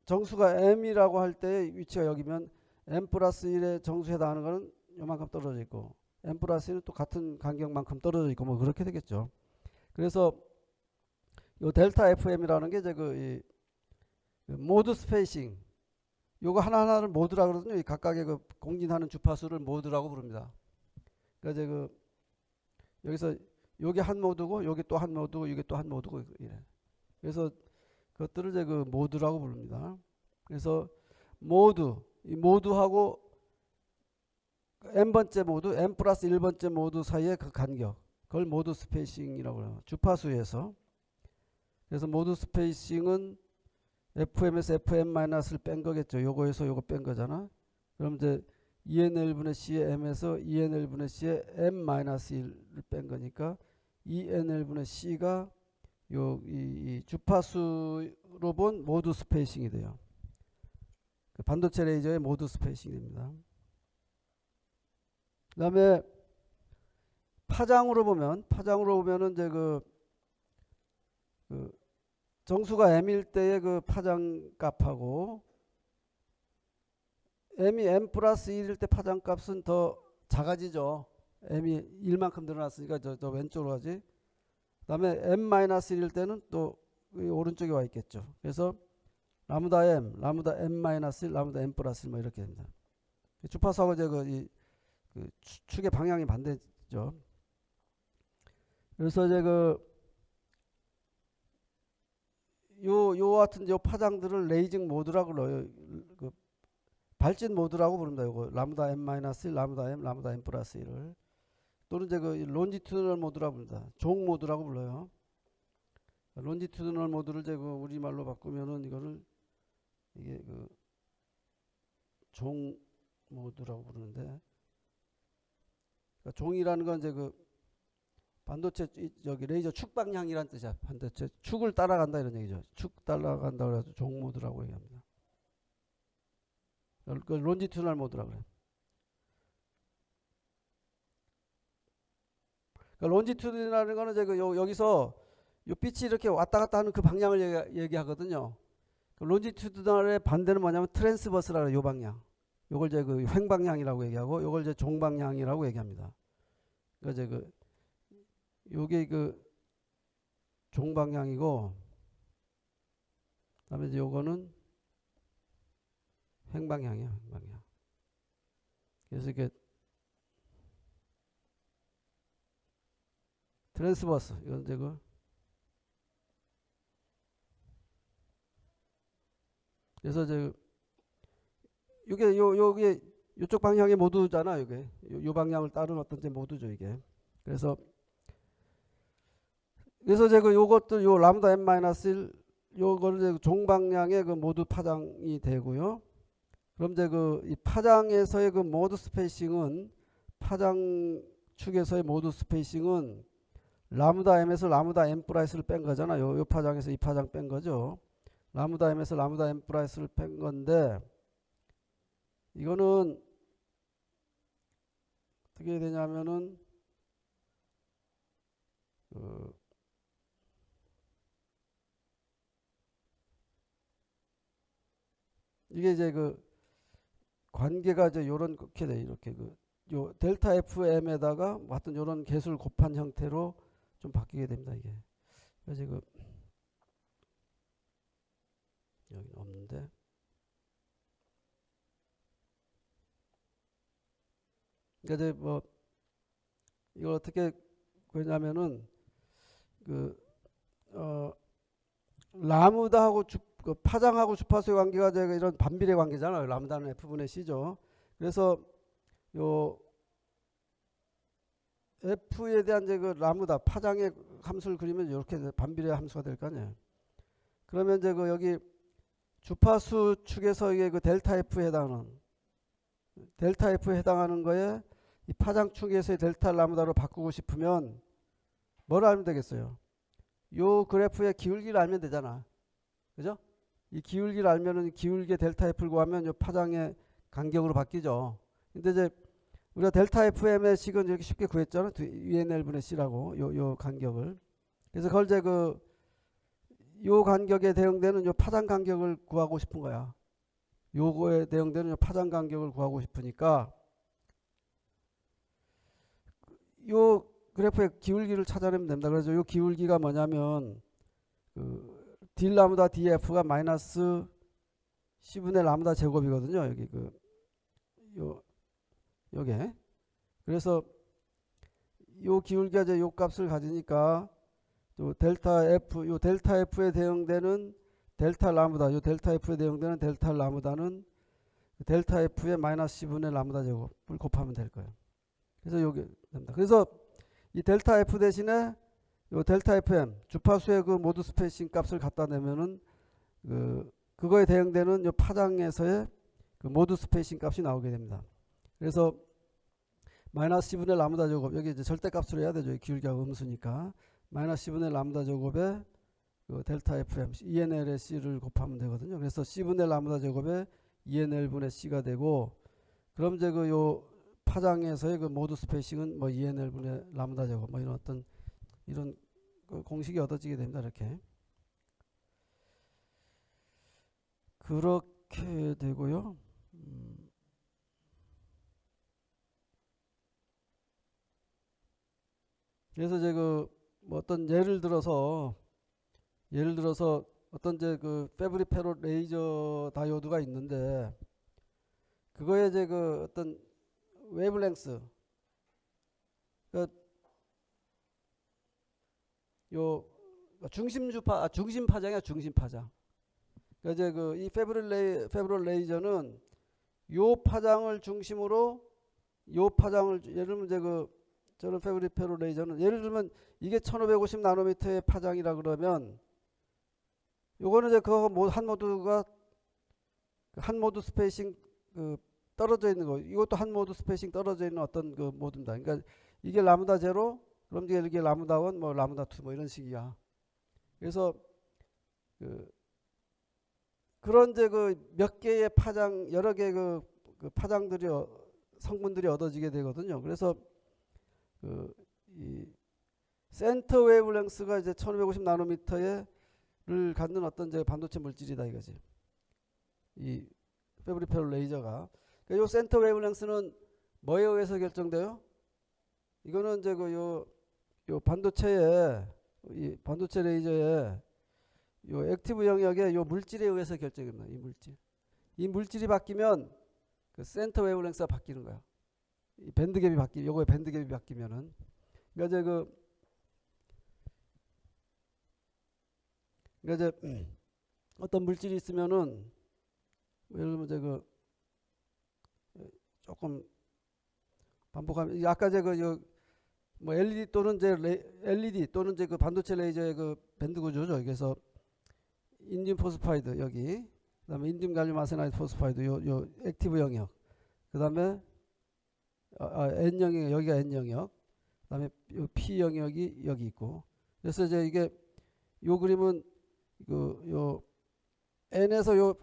정수가 m이라고 할 때 위치가 여기면 m 플러스 1의 정수에 해당하는 거는 요만큼 떨어져 있고 m 플러스 1은 또 같은 간격만큼 떨어져 있고 뭐 그렇게 되겠죠. 그래서 요 델타 FM이라는 게 이제 이 모드 스페이싱 요거 하나하나를 모드라 그러거든요. 이 각각의 공진하는 주파수를 모드라고 부릅니다. 그러니까 이제 여기서 요게 한 모드고 요게 또 한 모드고 이게 또 한 모드고 이래. 그래서 그것들을 이제 모드라고 부릅니다. 그래서 이 모드하고 n번째 모드, n 플러스 1번째 모드 사이의 그 간격, 그걸 모드 스페이싱이라고 해요. 주파수에서. 그래서 모드 스페이싱은 FM에서 FM-를 뺀 거겠죠. 요거에서 요거 뺀 거잖아. 그럼 이제 ENL분의 C의 M에서 ENL분의 C의 M-1을 뺀 거니까 ENL분의 C가 이 주파수로 본 모드 스페이싱이 돼요. 반도체 레이저의 모드 스페이싱이 됩니다. 그 다음에 파장으로 보면은 이제 정수가 m일 때의 파장 값하고 m이 m 플러스 1일 때 파장 값은 더 작아지죠. m이 1만큼 늘어났으니까 저 왼쪽으로 가지. 그 다음에 m-1일 때는 또 오른쪽에 와 있겠죠. 그래서 라무다 m, 라무다 m-1, 라무다 m 플러스 1 뭐 이렇게 됩니다. 주파수하고 이제 축의 방향이 반대죠. 그래서 이제 요 같은 요 파장들을 레이징 모드라고 불러요. 그 발진 모드라고 부릅니다. 요거 라무다 m-1, 라무다 m, 라무다 m 플러스 1을 또는 이제 그 론지튜드널 모드라고 부릅니다. 종 모드라고 불러요. 론지튜드널 모드를 이제 그 우리말로 바꾸면은 이거를 이게 그 종 모드라고 부르는데, 그러니까 종이라는 건 이제 그 반도체 저기 레이저 축 방향이란 뜻이야. 반도체 축을 따라간다 이런 얘기죠. 축 따라간다 그래서 종 모드라고 얘기합니다. 그 론지튜드널 모드라고 그래요. 그러니까 론지튜드라는 거는 이제 그 여기서 요 빛이 이렇게 왔다 갔다 하는 그 방향을 얘기하거든요. 그 론지튜드널의 반대는 뭐냐면 트랜스버스라고 해요. 요 방향. 요걸 이제 그 횡방향이라고 얘기하고 요걸 이제 종방향이라고 얘기합니다. 그러니까 이제 그 요게 그 종방향이고, 그다음에 이제 요거는 횡방향이야, 횡방향. 그래서 이게 트랜스버스, 이건 이제 그 그래서 이제 이게 요게 요쪽 방향의 모두잖아. 이게 요 방향을 따른 어떤 제 모두죠, 이게. 그래서 이제 그 요것들 요 라무다 m-1 요거를 이제 종방향의 그 모두 파장이 되고요. 그럼 이제 그 이 파장에서의 그 모드 스페이싱은, 파장 축에서의 모드 스페이싱은 라무다 m에서 라무다 m 플러스를 뺀 거잖아. 요 파장에서 이 파장 뺀 거죠. 라무다 m에서 라무다 m 플러스를 뺀 건데, 이거는 어떻게 되냐면은 이게 이제 그 관계가 이제 요런 게 돼. 이렇게 그 요 델타 FM에다가 어떤 요런 개수를 곱한 형태로 좀 바뀌게 됩니다, 이게. 그래서 그 여기 없는데. 그러니까 이제 뭐 이걸 어떻게 그러냐면은 그 라무다하고 그 파장하고 주파수의 관계가 이제 이런 반비례 관계잖아요. 라무다는 F분의 C죠. 그래서 요 F에 대한 이제 그 라무다 파장의 함수를 그리면 이렇게 반비례 함수가 될 거 아니에요. 그러면 이제 그 여기 주파수 축에서 이게 그 델타 F에 해당하는 거에 이 파장 축에서의 델타 라무다로 바꾸고 싶으면 뭘 알면 되겠어요? 요 그래프의 기울기를 알면 되잖아. 그죠? 이 기울기를 알면은 기울기의 델타 F를 구하면 요 파장의 간격으로 바뀌죠. 근데 이제 우리가 델타 FM의 식은 이렇게 쉽게 구했잖아. UNL분의 C라고 요 간격을. 그래서 그걸 이제 요 간격에 대응되는 요 파장 간격을 구하고 싶은 거야. 요거에 대응되는 요 파장 간격을 구하고 싶으니까 요 그래프의 기울기를 찾아내면 됩니다. 그래서 요 기울기가 뭐냐면 그 D 라무다 DF가 마이너스 C분의 라무다 제곱이거든요. 여기 요게. 그래서 요 기울기가 이제 요 값을 가지니까 요 델타 F에 대응되는 델타 라무다, 요 델타 F에 대응되는 델타 라무다는 델타 F의 마이너스 C분의 라무다 제곱을 곱하면 될 거예요. 그래서 요게 됩니다. 그래서 이 델타 F 대신에 요 델타 FM 주파수의 그 모드 스페이싱 값을 갖다 내면은 그거에 대응되는 요 파장에서의 그 모드 스페이싱 값이 나오게 됩니다. 그래서 마이너스 C분의 라무다 제곱, 여기 이제 절대값으로 해야 되죠. 기울기가 음수니까 마이너스 C분의 라무다 제곱에 그 델타 FM ENL의 C를 곱하면 되거든요. 그래서 C분의 라무다 제곱에 ENL분의 C가 되고, 그럼 이제 그 요 파장에서의 그 모드 스페이싱은 뭐 ENL분의 라무다 제곱 뭐 이런 어떤 이런 그 공식이 얻어지게 됩니다. 이렇게 그렇게 되고요. 그래서 이제 뭐 어떤 예를 들어서 어떤 이제 그 패브리페로 레이저 다이오드가 있는데, 그거에 이제 그 어떤 웨이브랭스, 요 중심 파장이야, 중심 파장. 그러니까 이제 이 페브럴 레이저는 요 파장을 중심으로 요 파장을 예를 들면 이제 저런 페브럴 레이저는 예를 들면 이게 1550 나노미터의 파장이라 그러면 요거는 이제 한 모드가 한 모드 스페이싱 떨어져 있는 거. 이것도 한 모드 스페이싱 떨어져 있는 어떤 모드입니다. 그러니까 이게 라무다 제로, 그럼 이게 라무다 원, 뭐 라무다 투, 뭐 이런 식이야. 그래서 그런 이제 몇 개의 파장, 여러 개의 파장들이 성분들이 얻어지게 되거든요. 그래서 이 센터 웨이브랭스가 이제 1550 나노미터를 갖는 어떤 이제 반도체 물질이다 이거지. 이 페브리페럴 레이저가. 그러니까 요 센터 웨이브랭스는 뭐에 의해서 결정돼요? 이거는 이제 요 반도체 레이저의 요 액티브 영역의 요 물질에 의해서 결정됩니다. 이 물질이 바뀌면 그 센터 웨이브랭스가 바뀌는 거야. 이 밴드갭이 요거의 밴드갭이 바뀌면은. 그러니까 이제 어떤 물질이 있으면은 예를 들면 이제 조금 반복하면 아까 뭐 LED 또는 이제 반도체 레이저의 밴드 구조죠. 그래서 인듐 포스파이드 여기, 그다음에 인듐 갈륨 아세나이드 포스파이드 요 액티브 영역, 그다음에 N 영역, 여기가 N 영역, 그다음에 요 P 영역이 여기 있고. 그래서 이제 이게 요 그림은 요 N에서 요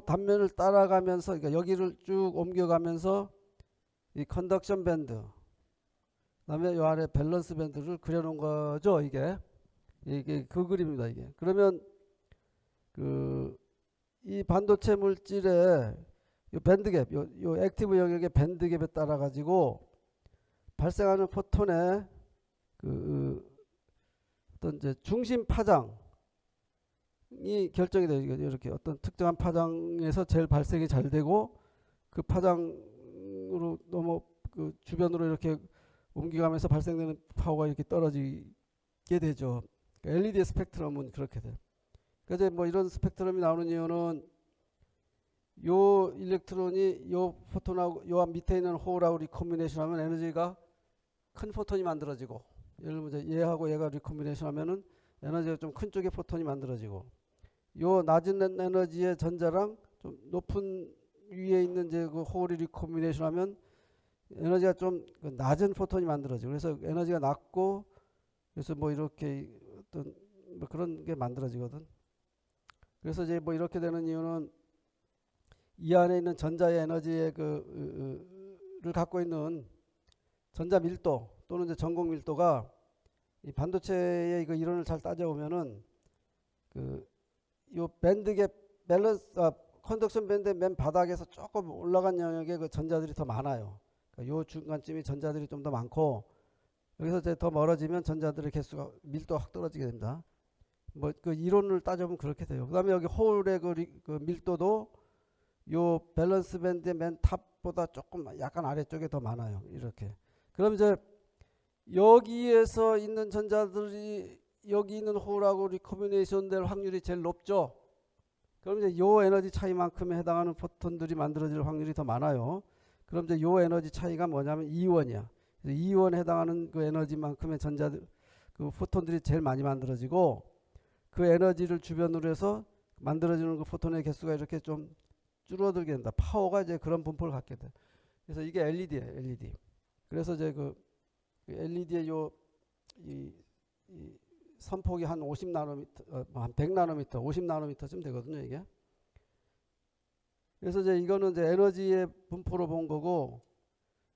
단면을 따라가면서, 그러니까 여기를 쭉 옮겨가면서 이 컨덕션 밴드, 그다음에 요 아래 밸런스 밴드를 그려놓은 거죠. 이게 그 그림입니다. 이게. 그러면 이 반도체 물질의 요 밴드갭, 요 액티브 영역의 밴드갭에 따라 가지고 발생하는 포톤의 어떤 이제 중심 파장이 결정이 돼요. 이렇게 어떤 특정한 파장에서 제일 발색이 잘 되고 그 파장으로 주변으로 이렇게 옮겨가면서 발생되는 파워가 이렇게 떨어지게 되죠. 그러니까 LED 스펙트럼은 그렇게 돼요. 그래서 뭐 이런 스펙트럼이 나오는 이유는 요 일렉트론이 요 포톤하고 요 밑에 있는 홀하고 리콤비네이션 하면 에너지가 큰 포톤이 만들어지고, 예를 들면 얘하고 얘가 리콤비네이션 하면은 에너지가 좀 큰 쪽의 포톤이 만들어지고, 요 낮은 에너지의 전자랑 좀 높은 위에 있는 이제 홀이 리콤비네이션 하면 에너지가 좀 낮은 포톤이 만들어지고, 그래서 에너지가 낮고, 그래서 뭐 이렇게 어떤 뭐 그런 게 만들어지거든. 그래서 이제 뭐 이렇게 되는 이유는 이 안에 있는 전자의 에너지의 를 갖고 있는 전자 밀도 또는 이제 전공 밀도가 이 반도체의 이론을 잘 따져보면은 요 밴드갭 밸런스 컨덕션 밴드의 맨 바닥에서 조금 올라간 영역에 전자들이 더 많아요. 그러니까 요 중간쯤이 전자들이 좀 더 많고, 여기서 이제 더 멀어지면 전자들의 개수가 밀도가 확 떨어지게 됩니다. 뭐 이론을 따져보면 그렇게 돼요. 그다음에 여기 홀의 밀도도 요 밸런스 밴드의 맨 탑보다 조금 약간 아래쪽에 더 많아요. 이렇게. 그럼 이제 여기에서 있는 전자들이 여기 있는 홀하고 리코비네이션 될 확률이 제일 높죠. 그럼 이제 요 에너지 차이만큼에 해당하는 포톤들이 만들어질 확률이 더 많아요. 그럼 이제 요 에너지 차이가 뭐냐면 이원이야. 이원에 해당하는 그 에너지만큼의 전자들, 포톤들이 제일 많이 만들어지고, 그 에너지를 주변으로 해서 만들어지는 그 포톤의 개수가 이렇게 좀 줄어들게 된다. 파워가 이제 그런 분포를 갖게 돼. 그래서 이게 LED예요, LED. 그래서 이제 LED의 이 선폭이 한 50나노미터, 한 100나노미터, 50나노미터쯤 되거든요, 이게. 그래서 이제 이거는 이제 에너지의 분포로 본 거고,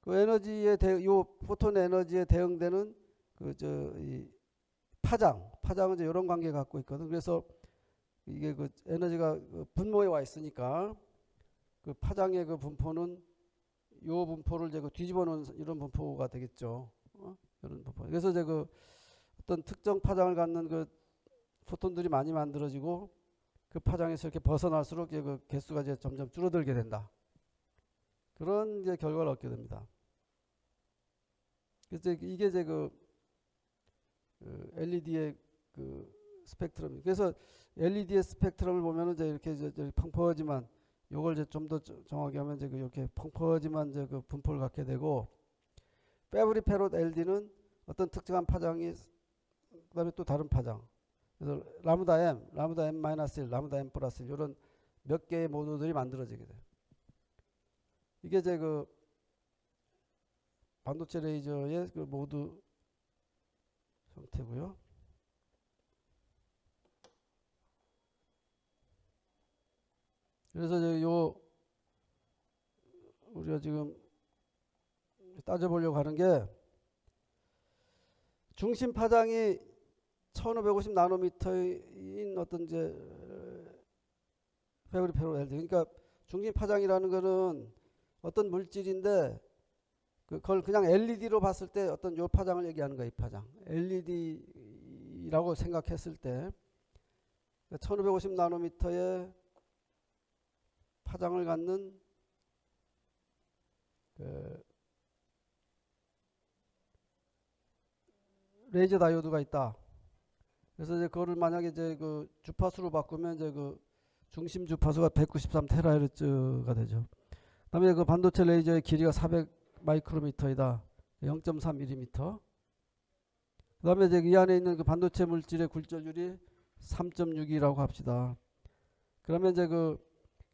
그 에너지의 요 포톤 에너지에 대응되는 이 파장은 이제 이런 관계 갖고 있거든. 그래서 이게 에너지가 분모에 와 있으니까 그 파장의 분포는 요 분포를 이제 뒤집어 놓은 이런 분포가 되겠죠. 이런 분포. 그래서 이제 어떤 특정 파장을 갖는 포톤들이 많이 만들어지고, 그 파장에서 이렇게 벗어날수록 이제 개수가 이제 점점 줄어들게 된다. 그런 이제 결과를 얻게 됩니다. 그래서 이게 이제 LED의 그 스펙트럼. 그래서 LED의 스펙트럼을 보면은 이제 이렇게 이제 펑퍼지만 요걸 이제 좀 더 정확히 하면 이제 이렇게 펑퍼지만 이제 그 분포를 갖게 되고, 패브리 페롯 LD는 어떤 특정한 파장이 그다음에 또 다른 파장. 그래서 라무다 M, 라무다 M 마이너스 1, 라무다 M 플러스 1 이런 몇 개의 모드들이 만들어지게 돼요. 이게 이제 그 반도체 레이저의 그 모드 형태고요. 그래서 이제 요 우리가 지금 따져보려고 하는 게, 중심 파장이 1550 나노미터인 어떤 이제 패브리 페롯 LD. 그러니까 중심 파장이라는 거는 어떤 물질인데 그걸 그냥 LED로 봤을 때 어떤 요 파장을 얘기하는 거예요. 이 파장. LED라고 생각했을 때 1550 나노미터의 파장을 갖는 그 레이저 다이오드가 있다. 그래서 이제 그거를 만약에 이제 그 주파수로 바꾸면 이제 그 중심 주파수가 193THz가 되죠. 그다음에 그 반도체 레이저의 길이가 400 마이크로미터이다. 0.3mm. 그다음에 이제 이 안에 있는 그 반도체 물질의 굴절율이 3.6이라고 합시다. 그러면 이제 그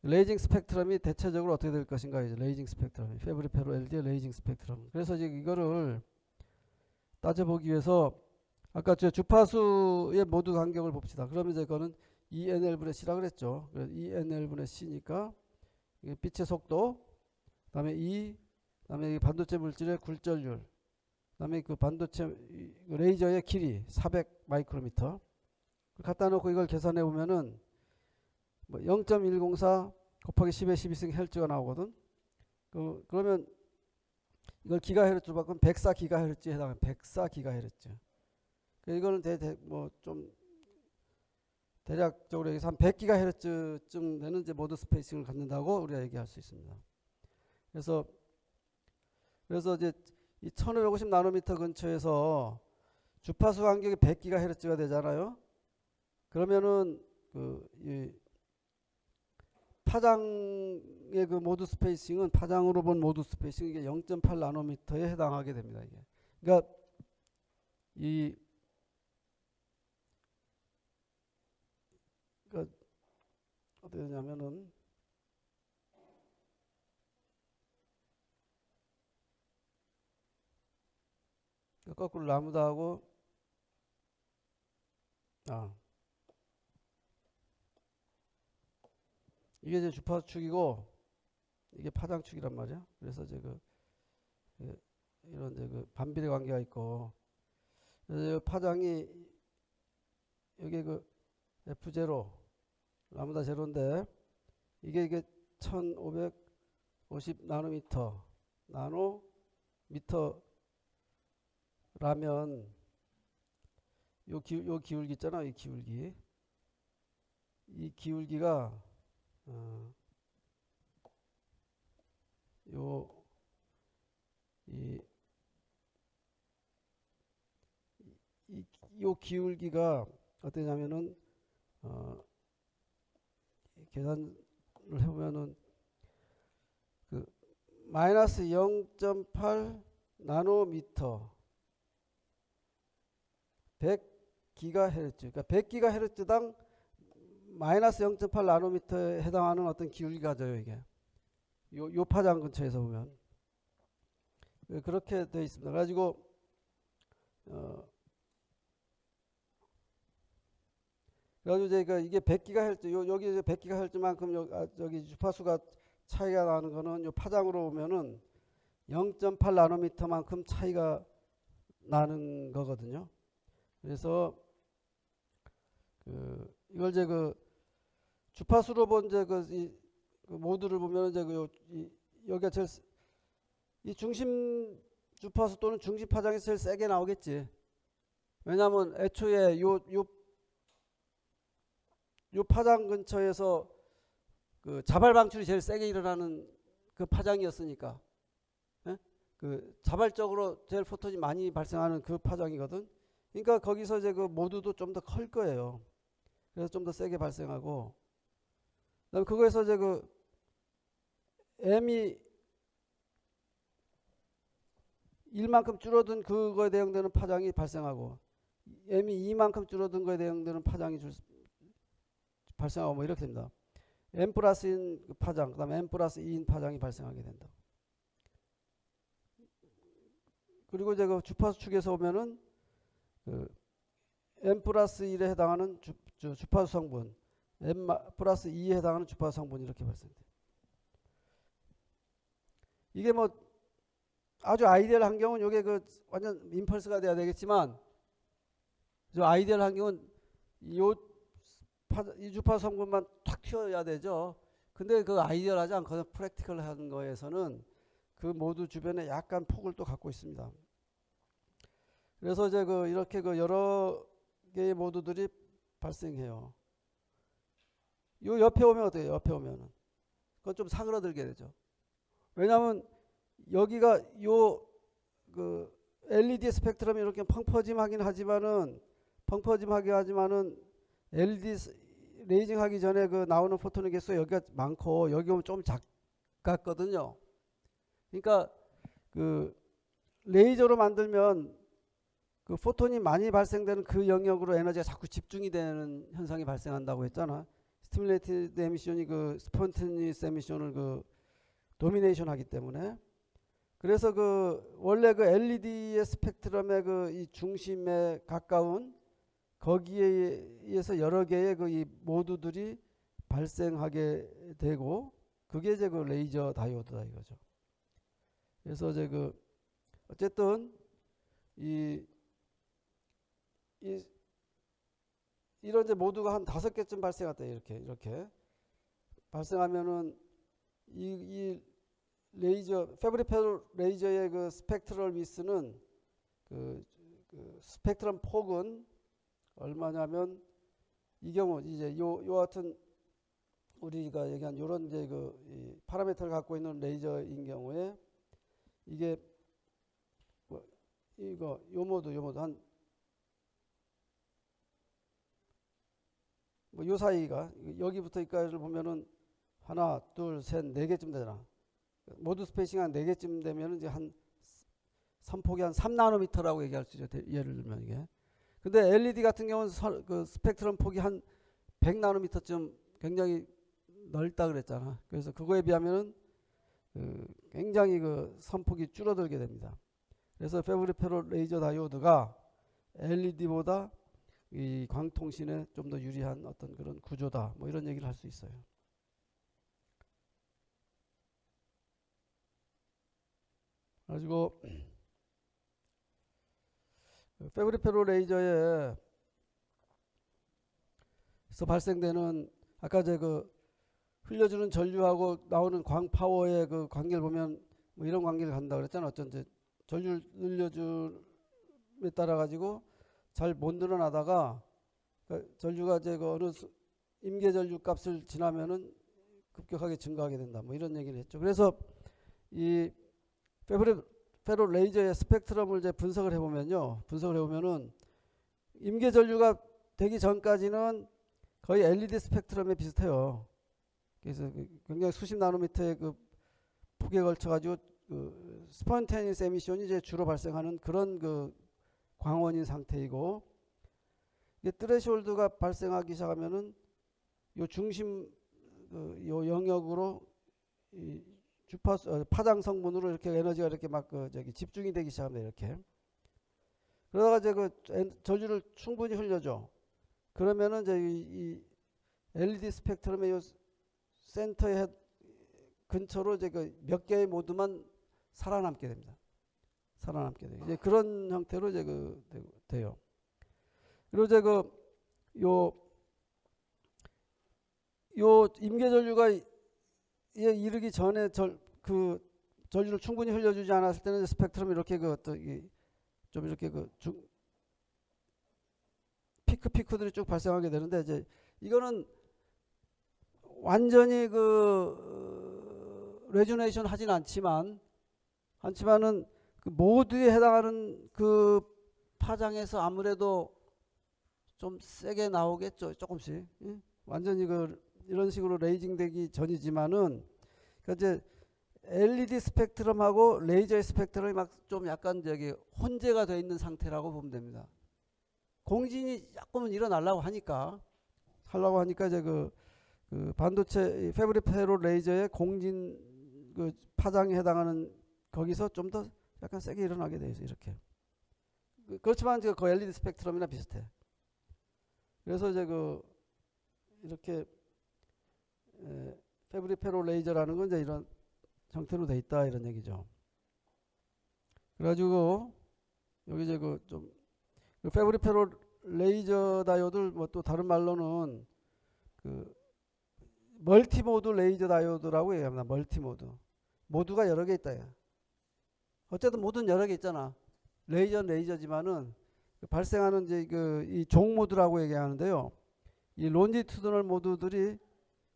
레이징 스펙트럼이 대체적으로 어떻게 될 것인가? 이제 레이징 스펙트럼, 패브리 페롯 LD의 레이징 스펙트럼. 그래서 이제 이거를 따져보기 위해서 아까 저 주파수의 모두 간격을 봅시다. 그러면 이제 그거는 ENL분의 C라 그랬죠. ENL분의 C니까 이게 빛의 속도, 그다음에 그다음에 이 반도체 물질의 굴절율, 그다음에 그 반도체 레이저의 길이 400 마이크로미터. 갖다 놓고 이걸 계산해 보면은 뭐 0.104 곱하기 10의 12승 헬츠가 나오거든. 그러면 이걸 기가헤르츠로 바꾸면 104기가헤르츠에 해당하는 104기가헤르츠. 이거는 뭐 좀 대략적으로 여기서 한 100기가헤르츠쯤 되는 이제 모드 스페이싱을 갖는다고 우리가 얘기할 수 있습니다. 그래서 이제 이 1550 나노미터 근처에서 주파수 간격이 100기가헤르츠가 되잖아요. 그러면은 이 파장의 그 모드 스페이싱은, 파장으로 본 모드 스페이싱 이게 0.8 나노미터에 해당하게 됩니다. 이게. 그러니까 어떻게 되냐면은 거꾸로 라무다하고 이게 이제 주파수축이고 이게 파장축이란 말이야. 그래서 이제 이런 이제 그 반비례 관계가 있고, 그래서 파장이 여기 그 F0 라무다 제로인데 이게 1550 나노미터라면 요 기울기 있잖아. 이 기울기가 요 기울기가 어떠냐면은 계산을 해보면은 그 마이너스 0.8 나노미터 100기가헤르츠, 그러니까 100기가헤르츠당 마이너스 0.8 나노미터에 해당하는 어떤 기울기가 져요. 이게 요 파장 근처에서 보면 그렇게 되어 있습니다. 그래가지고 이제 이게 100기가헤르츠, 여기 이제 100기가헤르츠만큼 여기 주파수가 차이가 나는 거는 요 파장으로 보면은 0.8 나노미터만큼 차이가 나는 거거든요. 그래서 이걸 이제 주파수로 본 이제 그 모드를 보면 이제 여기가 제일 이 중심 주파수 또는 중심 파장이 제일 세게 나오겠지. 왜냐하면 애초에 요 파장 근처에서 그 자발 방출이 제일 세게 일어나는 그 파장이었으니까, 예? 그 자발적으로 제일 포톤이 많이 발생하는 그 파장이거든. 그러니까 거기서 이제 그 모두도 좀 더 클 거예요. 그래서 좀 더 세게 발생하고, 그다음에 그거에서 이제 그 M이 1만큼 줄어든 그거에 대응되는 파장이 발생하고, M이 2만큼 줄어든 거에 대응되는 파장이 발생하고 뭐 이렇게 됩니다. M 플러스 1인 파장, 그 다음에 M 플러스 2인 파장이 발생하게 된다. 그리고 이제 그 주파수 축에서 보면은 그 M 플러스 1에 해당하는 주파수 성분, M 플러스 2에 해당하는 주파수 성분이 이렇게 발생돼요. 이게 뭐 아주 아이디얼한 경우는 이게 그 완전 임펄스가 돼야 되겠지만, 저 아이디얼한 경우는 이 주파수 성분만 탁 튀어야 되죠. 근데 그 아이디얼하지 않거든. 프랙티컬한 거에서는 그 모두 주변에 약간 폭을 또 갖고 있습니다. 그래서 이제 그 이렇게 그 여러 개의 모두들이 발생해요. 요 옆에 오면 어때요? 옆에 오면은 그건 좀 사그러들게 되죠. 왜냐하면 여기가 요 그 LED 스펙트럼이 이렇게 펑퍼짐하긴 하지만은 LED 레이징하기 전에 그 나오는 포톤의 개수가 여기가 많고 여기 오면 좀 작았거든요. 그러니까 그 레이저로 만들면 그 포톤이 많이 발생되는 그 영역으로 에너지가 자꾸 집중이 되는 현상이 발생한다고 했잖아. 스티뮬레이티드 에미션이 그 스폰테니스 에미션을 그 도미네이션 하기 때문에. 그래서 그 원래 그 LED의 스펙트럼의 그 이 중심에 가까운 거기에 의해서 여러 개의 그 이 모두들이 발생하게 되고, 그게 이제 그 레이저 다이오드다 이거죠. 그래서 이제 그 어쨌든 이런 이제 모두가 한 5개쯤 발생했다. 이렇게 발생하면은 이 레이저 페브리페로 레이저의 그 스펙트럴 위스는 그 스펙트럼 폭은 얼마냐면, 이 경우 이제 요 같은 우리가 얘기한 요런 이제 그 이 파라미터를 갖고 있는 레이저인 경우에 이게 뭐 요 모두 한 뭐 요 사이가 여기부터 여기까지를 보면은 하나, 둘, 셋, 4개쯤 되잖아. 모두 스페이싱 한 4개쯤 되면은 이제 한 선폭이 한 3나노미터라고 얘기할 수 있죠. 예를 들면 이게. 근데 LED 같은 경우는 그 스펙트럼 폭이 한 100나노미터쯤 굉장히 넓다 그랬잖아. 그래서 그거에 비하면은 굉장히 그 선폭이 줄어들게 됩니다. 그래서 페브리페로 레이저 다이오드가 LED보다 이 광통신에 좀 더 유리한 어떤 그런 구조다. 뭐 이런 얘기를 할 수 있어요. 가지고 페브리페로 레이저에서 발생되는 아까 그 흘려주는 전류하고 나오는 광 파워의 그 관계를 보면 뭐 이런 관계를 간다 그랬잖아. 어쩐지 전류를 늘려줌에 따라 가지고 잘 못 늘어나다가 전류가 이제 그 어느 임계 전류 값을 지나면은 급격하게 증가하게 된다. 뭐 이런 얘기를 했죠. 그래서 이 페브리페로 레이저의 스펙트럼을 이제 분석을 해보면은 임계 전류가 되기 전까지는 거의 LED 스펙트럼에 비슷해요. 그래서 굉장히 수십 나노미터의 그 폭에 걸쳐 가지고 그 스폰테니스 에미션이 이제 주로 발생하는 그런 그 광원인 상태이고, 이게 트레시홀드가 발생하기 시작하면은 요 중심 요 영역으로 이 주파수 파장 성분으로 이렇게 에너지가 이렇게 막 집중이 되기 시작합니다. 이렇게. 그러다가 이제 그 전류를 충분히 흘려줘. 그러면은 이제 이 LED 스펙트럼의 요 센터의 근처로 이제 그 몇 개의 모두만 살아남게 됩니다. 살아남게 돼요. 이제 그런 형태로 이제 돼요. 그리고 이제 요 임계 전류가 이르기 전에 전류를 충분히 흘려주지 않았을 때는 스펙트럼이 이렇게 좀 이렇게 피크들이 쭉 발생하게 되는데, 이제 이거는 완전히 레주네이션 하진 않지만은 그 모두에 해당하는 그 파장에서 아무래도 좀 세게 나오겠죠. 조금씩. 예? 완전히 이런 식으로 레이징 되기 전이지만은, 그러니까 이제 LED 스펙트럼하고 레이저의 스펙트럼이 막 좀 약간 혼재가 되어 있는 상태라고 보면 됩니다. 공진이 조금은 일어나려고 하니까 이제 그 반도체 패브릭 페로 레이저의 공진 파장에 해당하는 거기서 좀 더 약간 세게 일어나게 돼 있어. 이렇게. 그렇지만 그 LED 스펙트럼이나 비슷해. 그래서 이제 이렇게 패브릭 페로 레이저라는 건 이제 이런 형태로 돼 있다 이런 얘기죠. 그래가지고 여기 이제 좀 패브릭 페로 레이저 다이오드 뭐 또 다른 말로는 멀티모드 레이저 다이오드라고 얘기합니다. 멀티모드. 모드가 여러 개 있다. 어쨌든 모드는 여러 개 있잖아. 레이저는 레이저지만은 발생하는 이제 이 종 모드라고 얘기하는데요. 이 론지튜드널 모드들이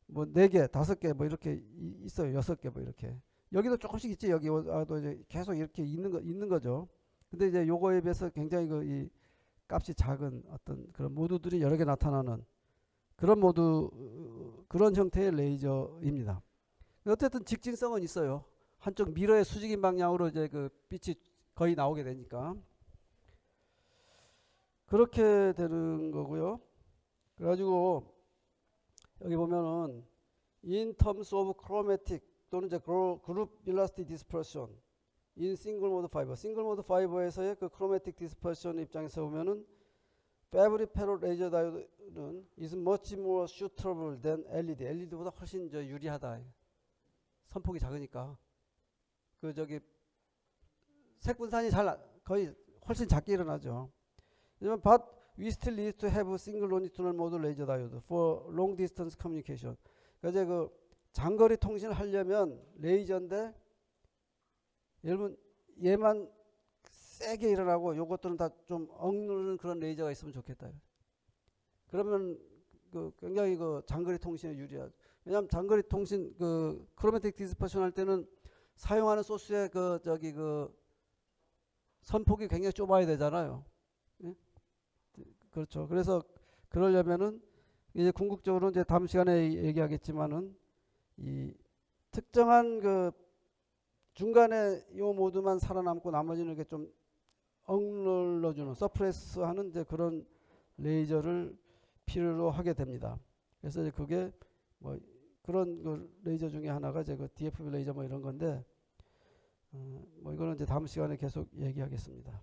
뭐 4개, 5개 뭐 이렇게 있어요. 6개 뭐 이렇게. 여기도 조금씩 있지. 여기 와도 이제 계속 이렇게 있는 거죠. 근데 이제 요거에 비해서 굉장히 이 값이 작은 어떤 그런 모드들이 여러 개 나타나는 그런 그런 형태의 레이저입니다. 어쨌든 직진성은 있어요. 한쪽 미러의 수직인 방향으로 이제 빛이 거의 나오게 되니까. 그렇게 되는 거고요. 그래가지고 여기 보면은 in terms of chromatic 또는 이제 group velocity dispersion in single mode fiber. 싱글 모드 파이버에서의 그 chromatic dispersion 입장에서 보면은 패브릭 페로 레이저 다이오드는 is much more suitable than LED. LED보다 훨씬 유리하다. 선폭이 작으니까. 색분산이 거의 훨씬 작게 일어나죠. But we still need to have single longitudinal mode laser diode for long distance communication. 그러니까 이제 장거리 통신을 하려면 레이저인데 여러분 얘만 세게 일어나고 요것들은 다 좀 억누르는 그런 레이저가 있으면 좋겠다. 그러면 굉장히 장거리 통신에 유리하죠. 왜냐하면 장거리 통신 크로매틱 디스퍼션 할 때는 사용하는 소스의 선폭이 굉장히 좁아야 되잖아요. 예? 그렇죠. 그래서 그러려면은 이제 궁극적으로 이제 다음 시간에 얘기하겠지만은 이 특정한 중간에 이 모드만 살아남고 나머지는 이렇게 좀 억눌러주는 서프레스하는 이제 그런 레이저를 필요로 하게 됩니다. 그래서 이제 그게 뭐 그런 레이저 중에 하나가 이제 DFB 레이저 뭐 이런 건데 뭐 이거는 이제 다음 시간에 계속 얘기하겠습니다.